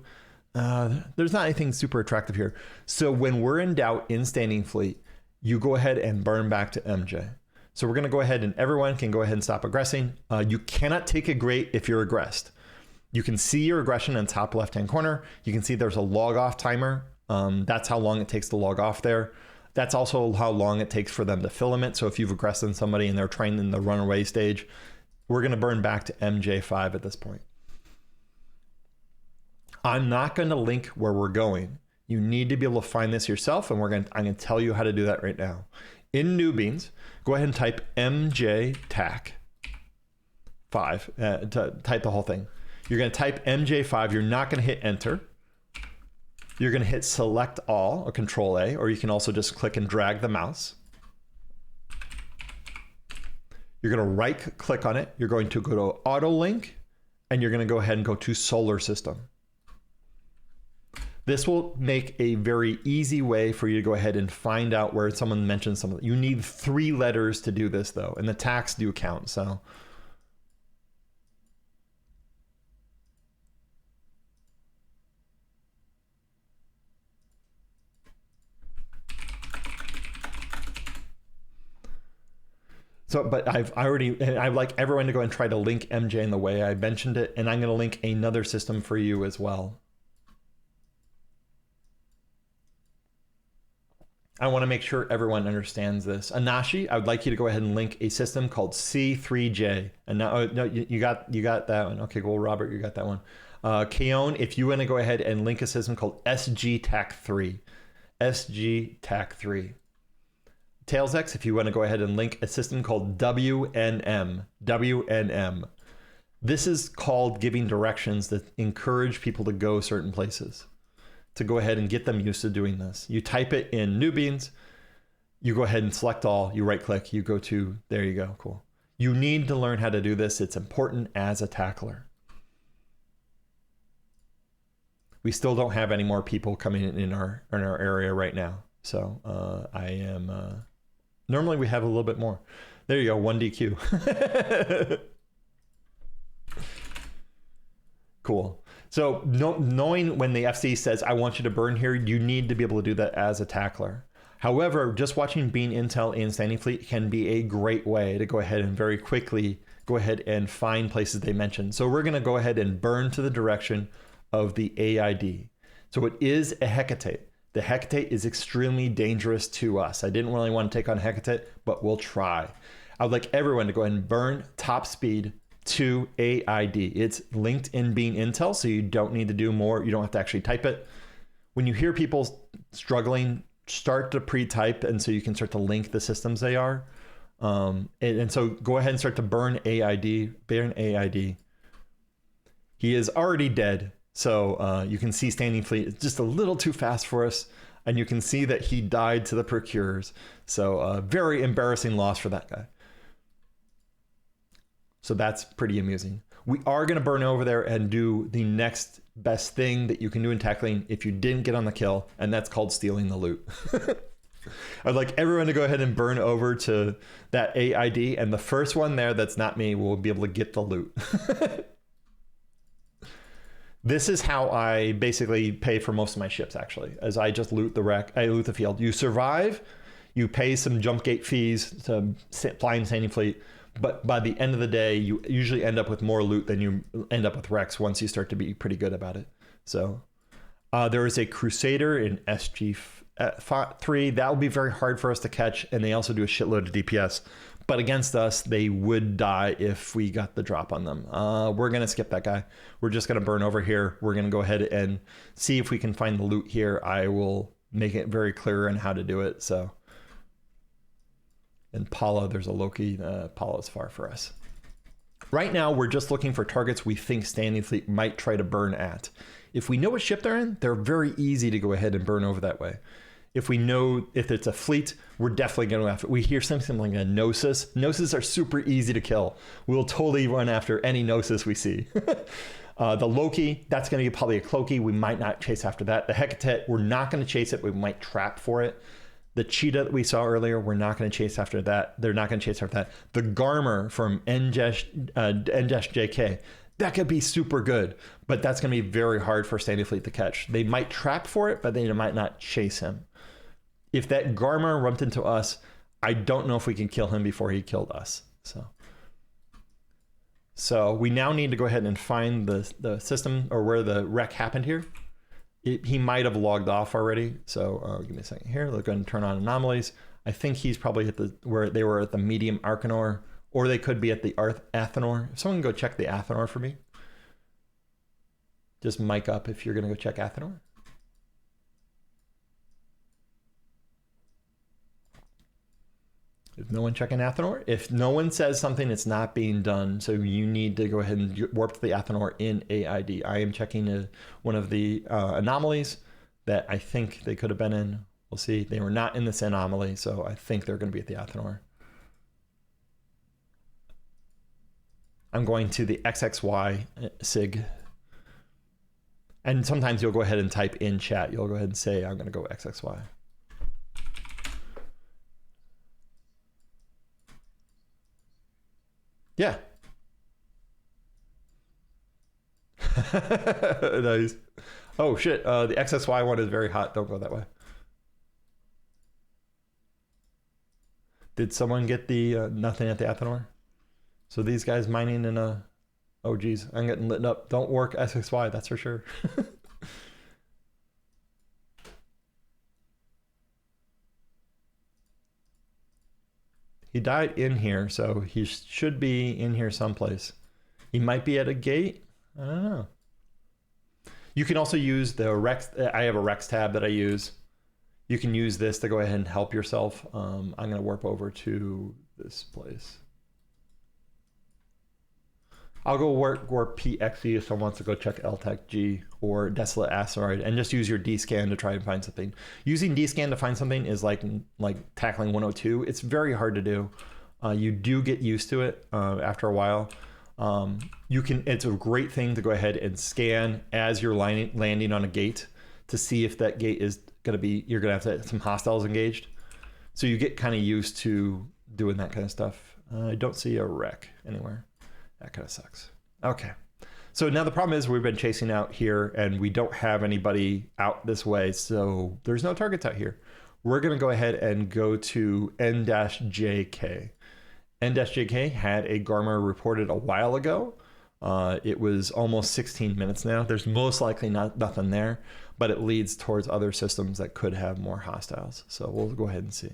A: There's not anything super attractive here. So when we're in doubt in standing fleet, you go ahead and burn back to MJ. So we're going to go ahead and everyone can go ahead and stop aggressing. You cannot take a grate if you're aggressed. You can see your aggression in the top left-hand corner. You can see there's a log off timer. That's how long it takes to log off there. That's also how long it takes for them to filament. So if you've aggressed on somebody and they're trained in the runaway stage, we're going to burn back to MJ5 at this point. I'm not going to link where we're going. You need to be able to find this yourself, and I'm going to tell you how to do that right now. In newbeans, go ahead and type MJ TAC 5. Type the whole thing. You're going to type MJ5. You're not going to hit enter. You're going to hit select all or control A, or you can also just click and drag the mouse. You're going to right click on it. You're going to go to auto link, and you're going to go ahead and go to solar system. This will make a very easy way for you to go ahead and find out where someone mentioned something. You need 3 letters to do this though, and the tags do count, so. So, but I'd like everyone to go and try to link MJ in the way I mentioned it, and I'm going to link another system for you as well. I want to make sure everyone understands this. Anashi, I would like you to go ahead and link a system called C3J. And now, oh, no, you got that one. Okay, cool, Robert, you got that one. Keon, if you want to go ahead and link a system called SGTAC3. SGTAC3. TailsX, if you want to go ahead and link a system called WNM. WNM. This is called giving directions that encourage people to go certain places, to go ahead and get them used to doing this. You type it in newbeans, you go ahead and select all, you right click, you go to, there you go, cool. You need to learn how to do this. It's important as a tackler. We still don't have any more people coming in our area right now. So normally we have a little bit more. There you go, 1 DQ. Cool. So knowing when the FC says, I want you to burn here, you need to be able to do that as a tackler. However, just watching Bean Intel and Standing Fleet can be a great way to go ahead and very quickly go ahead and find places they mentioned. So we're going to go ahead and burn to the direction of the AID. So it is a Hecate. The Hecate is extremely dangerous to us. I didn't really want to take on Hecate, but we'll try. I would like everyone to go ahead and burn top speed to AID. It's linked in Bean Intel, so you don't need to do more. You don't have to actually type it. When you hear people struggling, start to pre-type, and so you can start to link the systems they are. And so go ahead and start to burn AID. Burn AID. He is already dead. So you can see Standing Fleet is just a little too fast for us. And you can see that he died to the Procurers. So very embarrassing loss for that guy. So that's pretty amusing. We are going to burn over there and do the next best thing that you can do in tackling if you didn't get on the kill. And that's called stealing the loot. I'd like everyone to go ahead and burn over to that AID. And the first one there that's not me will be able to get the loot. This is how I basically pay for most of my ships, actually, as I just loot the wreck. I loot the field. You survive, you pay some jump gate fees to fly in Standing Fleet, but by the end of the day, you usually end up with more loot than you end up with wrecks once you start to be pretty good about it. So there is a Crusader in SG3. That will be very hard for us to catch, and they also do a shitload of DPS. But against us, they would die if we got the drop on them. We're going to skip that guy. We're just going to burn over here. We're going to go ahead and see if we can find the loot here. I will make it very clear on how to do it. So, and Paula, there's a Loki. Paula's far for us. Right now, we're just looking for targets we think Standing Fleet might try to burn at. If we know what ship they're in, they're very easy to go ahead and burn over that way. If we know if it's a fleet, we're definitely going to go after it. We hear something like a Gnosis. Gnosis are super easy to kill. We'll totally run after any Gnosis we see. The Loki, that's going to be probably a Cloaky. We might not chase after that. The Hecate, we're not going to chase it. We might trap for it. The Cheetah that we saw earlier, we're not going to chase after that. They're not going to chase after that. The Garmer from NJK, that could be super good, but that's going to be very hard for Standing Fleet to catch. They might trap for it, but they might not chase him. If that Garmer rumped into us, I don't know if we can kill him before he killed us. So we now need to go ahead and find the system or where the wreck happened here. He might have logged off already. So give me a second here. Let's go ahead and turn on anomalies. I think he's probably at where they were at the medium Arcanor, or they could be at the Athanor. If someone can go check the Athanor for me. Just mic up if you're going to go check Athanor. Is no one checking Athanor? If no one says something, it's not being done. So you need to go ahead and warp to the Athanor in AID. I am checking one of the anomalies that I think they could have been in. We'll see. They were not in this anomaly, so I think they're going to be at the Athanor. I'm going to the XXY SIG. And sometimes you'll go ahead and type in chat. You'll go ahead and say, I'm going to go XXY. Yeah. Nice. Oh shit, the XSY one is very hot. Don't go that way. Did someone get the nothing at the Athenor? So these guys mining in a... Oh geez, I'm getting lit up. Don't work SXY, that's for sure. He died in here, so he should be in here someplace. He might be at a gate. I don't know. You can also use the Rex. I have a Rex tab that I use. You can use this to go ahead and help yourself. I'm going to warp over to this place. I'll go warp PXE if someone wants to go check LTEC G or Desolate Asteroid and just use your D-scan to try and find something. Using D-scan to find something is like tackling 102. It's very hard to do. You do get used to it after a while. It's a great thing to go ahead and scan as you're landing on a gate to see if that gate is going to be, you're going to have some hostiles engaged. So you get kind of used to doing that kind of stuff. I don't see a wreck anywhere. That kind of sucks. Okay. So now the problem is we've been chasing out here and we don't have anybody out this way. So there's no targets out here. We're going to go ahead and go to N-JK. N-JK had a Garmer reported a while ago. It was almost 16 minutes now. There's most likely nothing there, but it leads towards other systems that could have more hostiles. So we'll go ahead and see.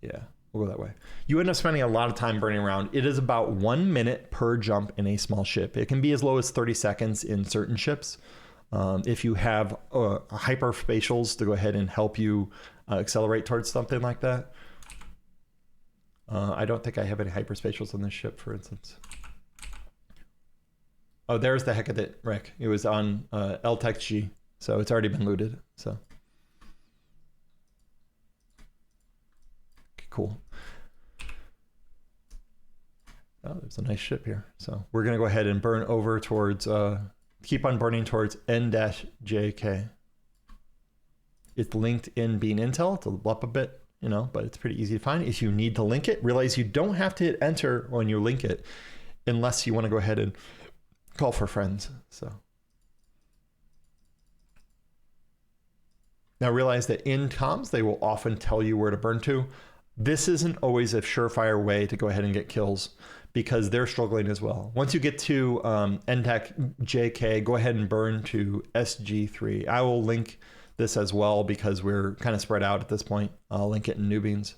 A: Yeah, we'll go that way. You end up spending a lot of time burning around. It is about 1 minute per jump in a small ship. It can be as low as 30 seconds in certain ships. If you have hyperspatials to go ahead and help you accelerate towards something like that. I don't think I have any hyperspatials on this ship, for instance. Oh, there's the heck of it, Rick. It was on LTEC G, so it's already been looted. So, okay, cool. Oh, there's a nice ship here. So we're gonna go ahead and burn over towards, keep on burning towards N-JK. It's linked in Bean Intel. It's up a bit, you know, but it's pretty easy to find. If you need to link it, realize you don't have to hit enter when you link it, unless you want to go ahead and call for friends. So now realize that in comms, they will often tell you where to burn to. This isn't always a surefire way to go ahead and get kills because they're struggling as well. Once you get to N-JK, go ahead and burn to SG3. I will link this as well because we're kind of spread out at this point. I'll link it in newbeans.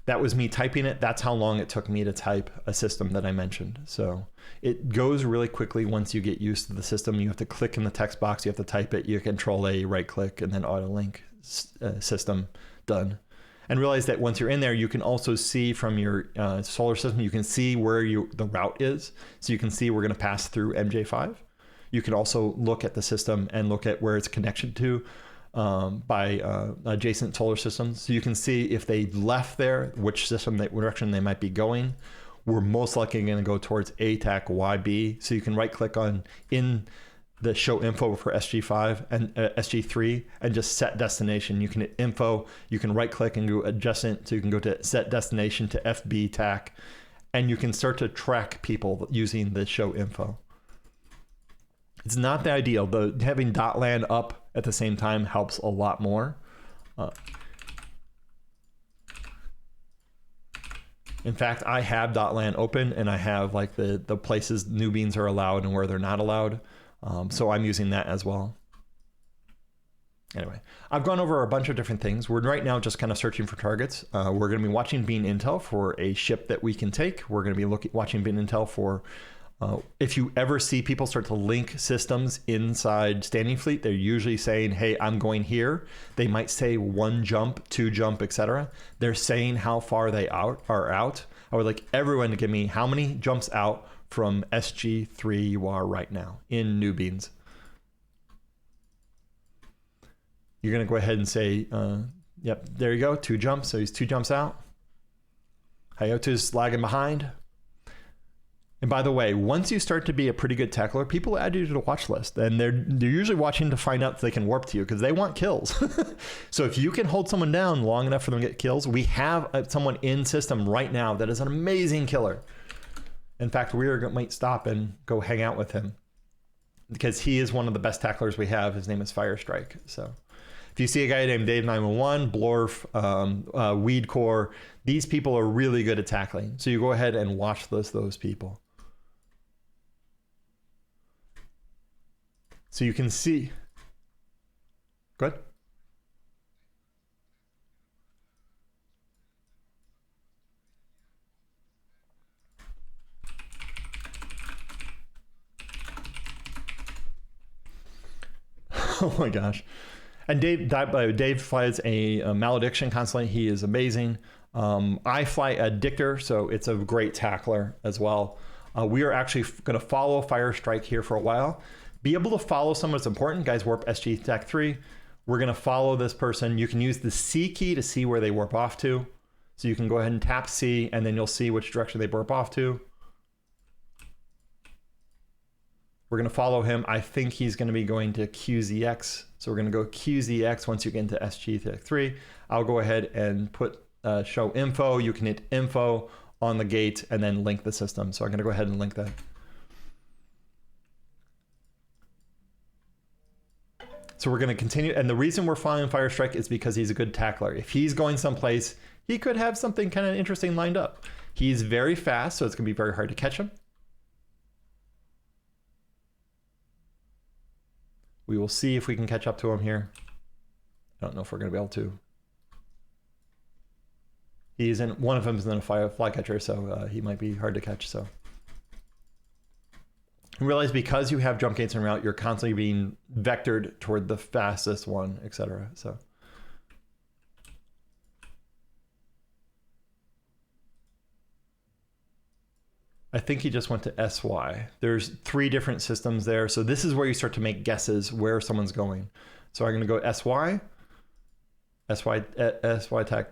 A: That was me typing it. That's how long it took me to type a system that I mentioned. So it goes really quickly once you get used to the system. You have to click in the text box, you have to type it, you Control A, right click, and then auto link system done. And realize that once you're in there, you can also see from your solar system, you can see where the route is. So you can see we're going to pass through MJ5. You can also look at the system and look at where it's connected to by adjacent solar systems. So you can see if they left there, which direction they might be going. We're most likely going to go towards ATAC YB. So you can right click on in the show info for SG5 and SG3 and just set destination. You can hit info, you can right click and go adjacent. So you can go to set destination to FB TAC and you can start to track people using the show info. It's not the ideal, though having .land up at the same time helps a lot more. In fact, I have .land open and I have like the places newbeans are allowed and where they're not allowed. So I'm using that as well. Anyway, I've gone over a bunch of different things. We're right now just kind of searching for targets. We're going to be watching Bean Intel for a ship that we can take. We're going to be watching Bean Intel for if you ever see people start to link systems inside Standing Fleet, they're usually saying, hey, I'm going here. They might say 1 jump, 2 jump, etc. They're saying how far they are out. I would like everyone to give me how many jumps out from SG3 you are right now in newbeans. You're going to go ahead and say, yep, there you go, 2 jumps. So he's 2 jumps out. Hayotu's lagging behind. And by the way, once you start to be a pretty good tackler, people add you to the watch list, and they're usually watching to find out if they can warp to you because they want kills. So if you can hold someone down long enough for them to get kills, we have someone in system right now that is an amazing killer. In fact, might stop and go hang out with him because he is one of the best tacklers we have. His name is Firestrike. So if you see a guy named Dave 911, Blorf, Weedcore, these people are really good at tackling. So you go ahead and watch those people. So you can see. Good. Oh my gosh. And Dave flies a Malediction constantly. He is amazing. I fly a Dictor, so it's a great tackler as well. We are actually going to follow Firestrike here for a while. Be able to follow someone is important. Guys, warp SG Attack 3. We're going to follow this person. You can use the C key to see where they warp off to. So you can go ahead and tap C, and then you'll see which direction they warp off to. We're going to follow him. I think he's going to be going to QZX. So we're going to go QZX once you get into SG Attack 3. I'll go ahead and put show info. You can hit info on the gate and then link the system. So I'm going to go ahead and link that. So we're going to continue. And the reason we're following Firestrike is because he's a good tackler. If he's going someplace, he could have something kind of interesting lined up. He's very fast, so it's going to be very hard to catch him. We will see if we can catch up to him here. I don't know if we're going to be able to. He's in, one of them is in a flycatcher, so he might be hard to catch. So you realize because you have jump gates en route, you're constantly being vectored toward the fastest one, etc. So I think he just went to SY. There's 3 different systems there. So this is where you start to make guesses where someone's going. So I'm going to go SY attack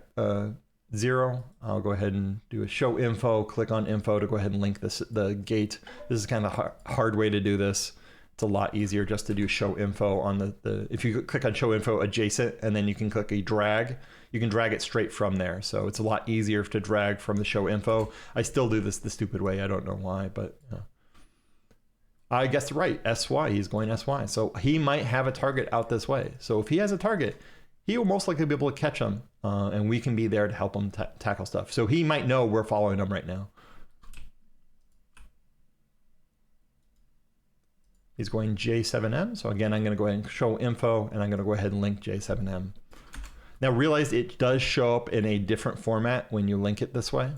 A: 0. I'll go ahead and do a show info, click on info to go ahead and link the gate. This is kind of a hard way to do this. It's a lot easier just to do show info on the if you click on show info adjacent and then you can click a drag, you can drag it straight from there. So it's a lot easier to drag from the show info. I still do this the stupid way. I don't know why, but I guessed right. SY, he's going SY. So he might have a target out this way. So if he has a target, he will most likely be able to catch him, and we can be there to help him tackle stuff. So he might know we're following him right now. He's going J7M. So again, I'm going to go ahead and show info, and I'm going to go ahead and link J7M. Now realize it does show up in a different format when you link it this way.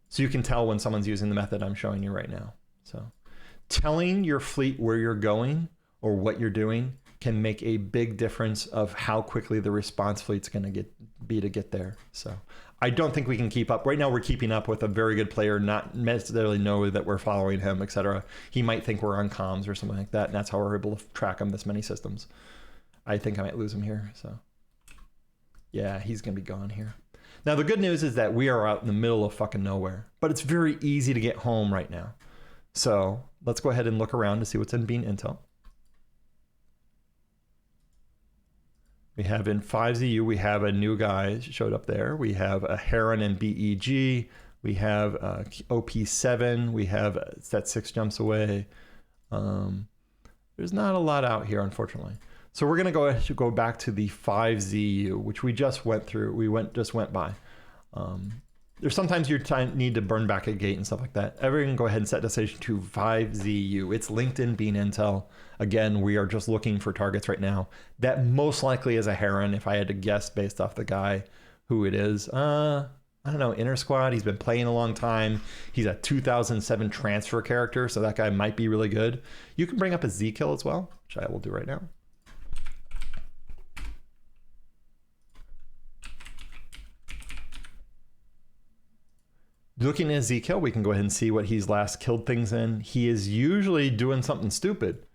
A: So you can tell when someone's using the method I'm showing you right now. So telling your fleet where you're going or what you're doing can make a big difference of how quickly the response fleet's going to get there. So I don't think we can keep up. Right now we're keeping up with a very good player, not necessarily know that we're following him, etc. He might think we're on comms or something like that, and that's how we're able to track him this many systems. I think I might lose him here. So yeah, he's going to be gone here. Now the good news is that we are out in the middle of fucking nowhere, but it's very easy to get home right now. So let's go ahead and look around to see what's in Bean Intel. We have in 5ZU, we have a new guy showed up there. We have a Heron and BEG. We have OP7. We have Set 6 jumps away. There's not a lot out here, unfortunately. So we're going to go back to the 5ZU, which we just went through. We just went by. There's sometimes you need to burn back a gate and stuff like that. Everyone go ahead and set destination to 5ZU. It's linked in Bean Intel. Again, we are just looking for targets right now. That most likely is a Heron, if I had to guess based off the guy who it is. I don't know, Inner Squad. He's been playing a long time. He's a 2007 transfer character, so that guy might be really good. You can bring up a Z kill as well, which I will do right now. Looking at Z-Kill, we can go ahead and see what he's last killed things in. He is usually doing something stupid.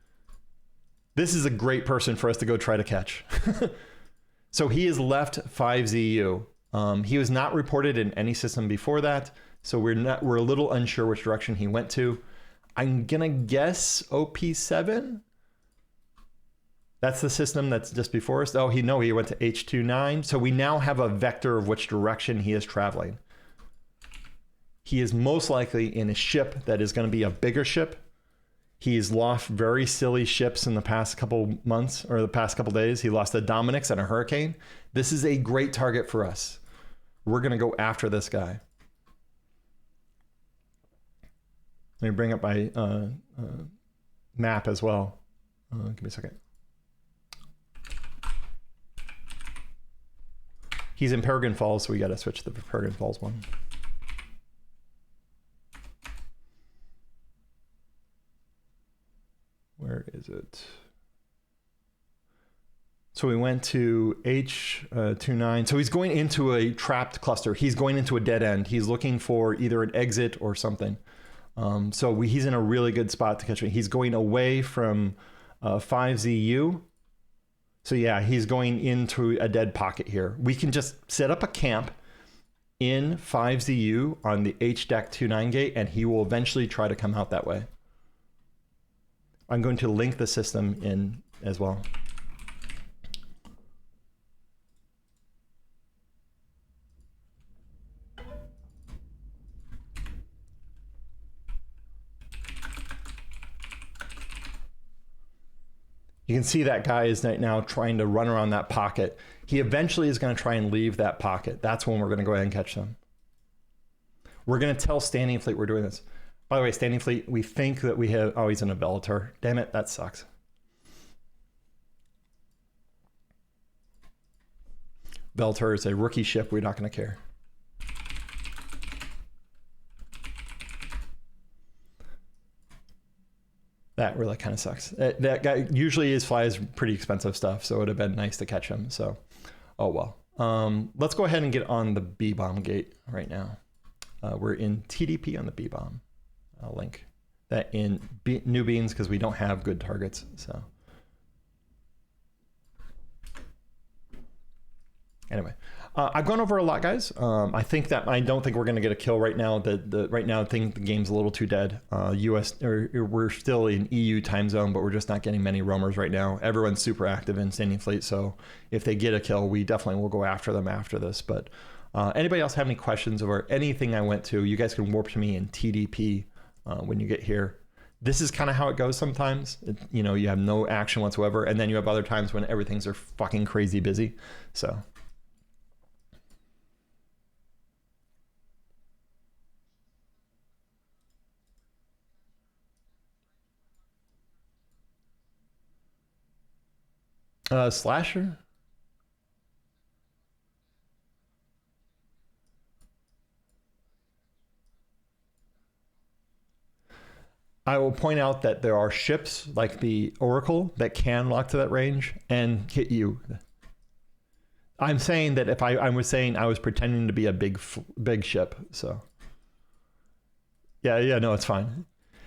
A: This is a great person for us to go try to catch. So he has left 5ZU. He was not reported in any system before that, so we're a little unsure which direction he went to. I'm gonna guess OP7. That's the system that's just before us. Oh, he went to H29. So we now have a vector of which direction he is traveling. He is most likely in a ship that is going to be a bigger ship. He's lost very silly ships in the past couple months or the past couple days. He lost a Dominix and a Hurricane. This is a great target for us. We're going to go after this guy. Let me bring up my map as well. Give me a second. He's in Peregrine Falls, so we got to switch to the Peregrine Falls one. Where is it? So we went to H29. So he's going into a trapped cluster. He's going into a dead end. He's looking for either an exit or something. So he's in a really good spot to catch me. He's going away from 5ZU. So yeah, he's going into a dead pocket here. We can just set up a camp in 5ZU on the H-29 gate, and he will eventually try to come out that way. I'm going to link the system in as well. You can see that guy is right now trying to run around that pocket. He eventually is going to try and leave that pocket. That's when we're going to go ahead and catch them. We're going to tell Standing Fleet we're doing this. By the way, Standing Fleet, we think that we have... Oh, he's in a Bellator. Damn it, that sucks. Bellator is a rookie ship. We're not going to care. That really kind of sucks. That guy usually flies pretty expensive stuff, so it would have been nice to catch him. So, oh well. Let's go ahead and get on the B-bomb gate right now. We're in TDP on the B-bomb. I'll link that in newbeans because we don't have good targets. So, anyway, I've gone over a lot, guys. I don't think we're going to get a kill right now. Right now, I think the game's a little too dead. We're still in EU time zone, but we're just not getting many roamers right now. Everyone's super active in Standing Fleet, so if they get a kill, we definitely will go after them after this. But anybody else have any questions over anything I went to? You guys can warp to me in TDP when you get here. This is kind of how it goes sometimes. You have no action whatsoever, and then you have other times when everything's are fucking crazy busy. So. Slasher? I will point out that there are ships like the Oracle that can lock to that range and hit you. I'm saying that if I was saying I was pretending to be a big ship, so yeah, no, it's fine.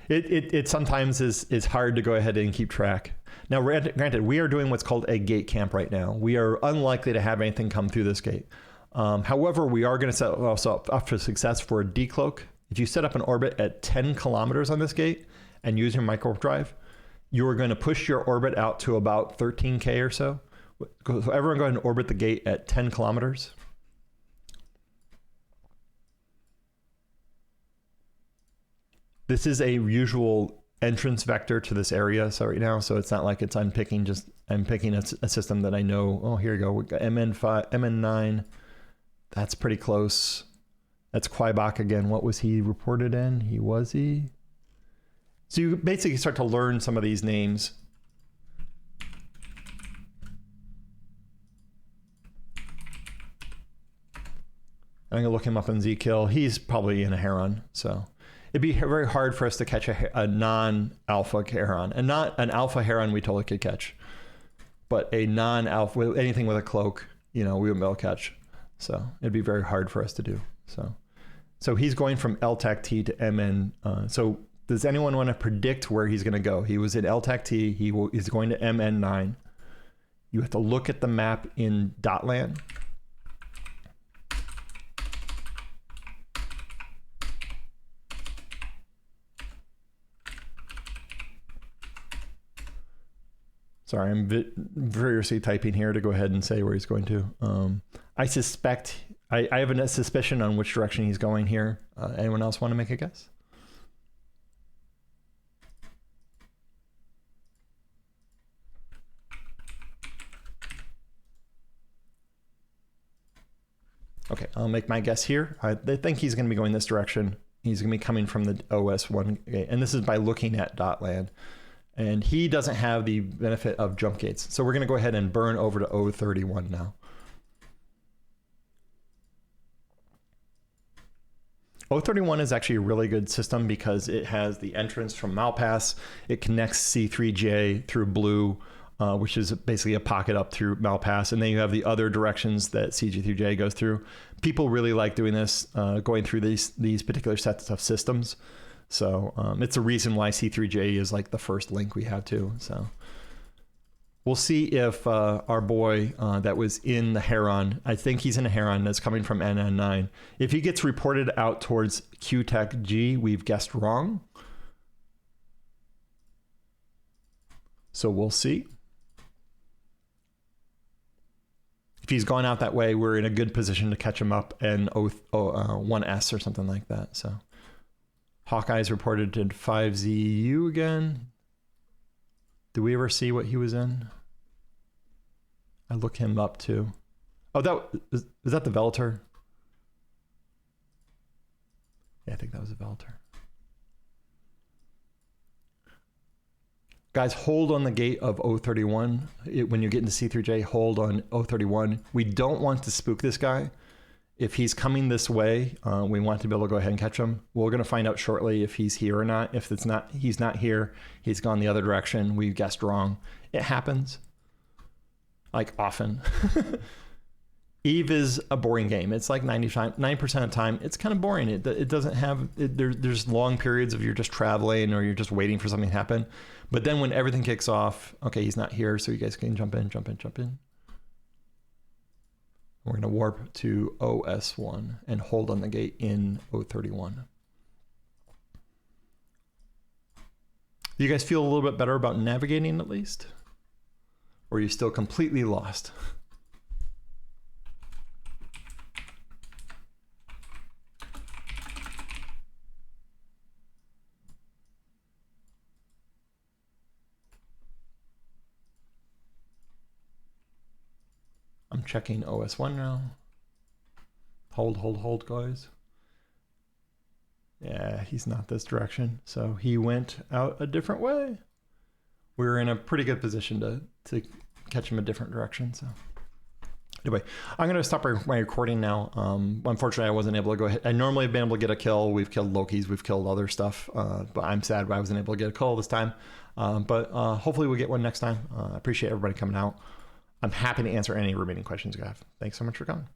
A: It sometimes is hard to go ahead and keep track. Now, granted, we are doing what's called a gate camp right now. We are unlikely to have anything come through this gate. However, we are going to set also up for success for a decloak. If you set up an orbit at 10 kilometers on this gate and use your microdrive, you are going to push your orbit out to about 13K or so. So everyone go ahead and orbit the gate at 10 kilometers. This is a usual entrance vector to this area. So right now, so it's not like I'm picking a system that I know. Oh, here you go. We got MN5, MN9. That's pretty close. That's Quibach again. What was he reported in? So you basically start to learn some of these names. I'm gonna look him up in Zkill. He's probably in a Heron, so it'd be very hard for us to catch a non-alpha Heron, and not an alpha Heron we totally could catch, but a non-alpha, anything with a cloak, we wouldn't be able to catch. So it'd be very hard for us to do. So he's going from LTAC-T to MN. So does anyone want to predict where he's going to go? He was in LTAC-T. He's going to MN9. You have to look at the map in dotland. Sorry, I'm furiously typing here to go ahead and say where he's going to. I suspect, I have a suspicion on which direction he's going here. Anyone else want to make a guess? Okay, I'll make my guess here. I think he's going to be going this direction. He's going to be coming from the OS1 gate, and this is by looking at dotland. And he doesn't have the benefit of jump gates. So we're going to go ahead and burn over to 031 now. 031 is actually a really good system because it has the entrance from Malpass. It connects C3J through blue, which is basically a pocket up through Malpass. And then you have the other directions that CG3J goes through. People really like doing this, going through these particular sets of systems. So it's a reason why C3J is like the first link we have too. So we'll see if our boy that was in the Heron, I think he's in a Heron that's coming from NN9. If he gets reported out towards QTech G, we've guessed wrong. So we'll see. If he's gone out that way, we're in a good position to catch him up and 1S or something like that. So Hawkeye's reported to 5ZU again. Did we ever see what he was in? I look him up too. Oh, is that the Velator? Yeah, I think that was a Velator. Guys, hold on the gate of 031. When you get into C3J, hold on 031. We don't want to spook this guy. If he's coming this way, we want to be able to go ahead and catch him. We're going to find out shortly if he's here or not. If it's not, he's not here, he's gone the other direction. We guessed wrong. It happens. Like often. Eve is a boring game. It's like 9% of the time, it's kind of boring. It doesn't have, there's long periods of you're just traveling or you're just waiting for something to happen. But then when everything kicks off, okay, he's not here, so you guys can jump in. We're going to warp to OS1 and hold on the gate in 031. Do you guys feel a little bit better about navigating at least? Or are you still completely lost? I'm checking OS1 now. Hold, guys. Yeah, he's not this direction. So he went out a different way. We're in a pretty good position to catch him a different direction. So anyway, I'm going to stop my recording now. Unfortunately, I wasn't able to go ahead. I normally have been able to get a kill. We've killed Lokis. We've killed other stuff. But I'm sad I wasn't able to get a kill this time. But hopefully we'll get one next time. I appreciate everybody coming out. I'm happy to answer any remaining questions you have. Thanks so much for coming.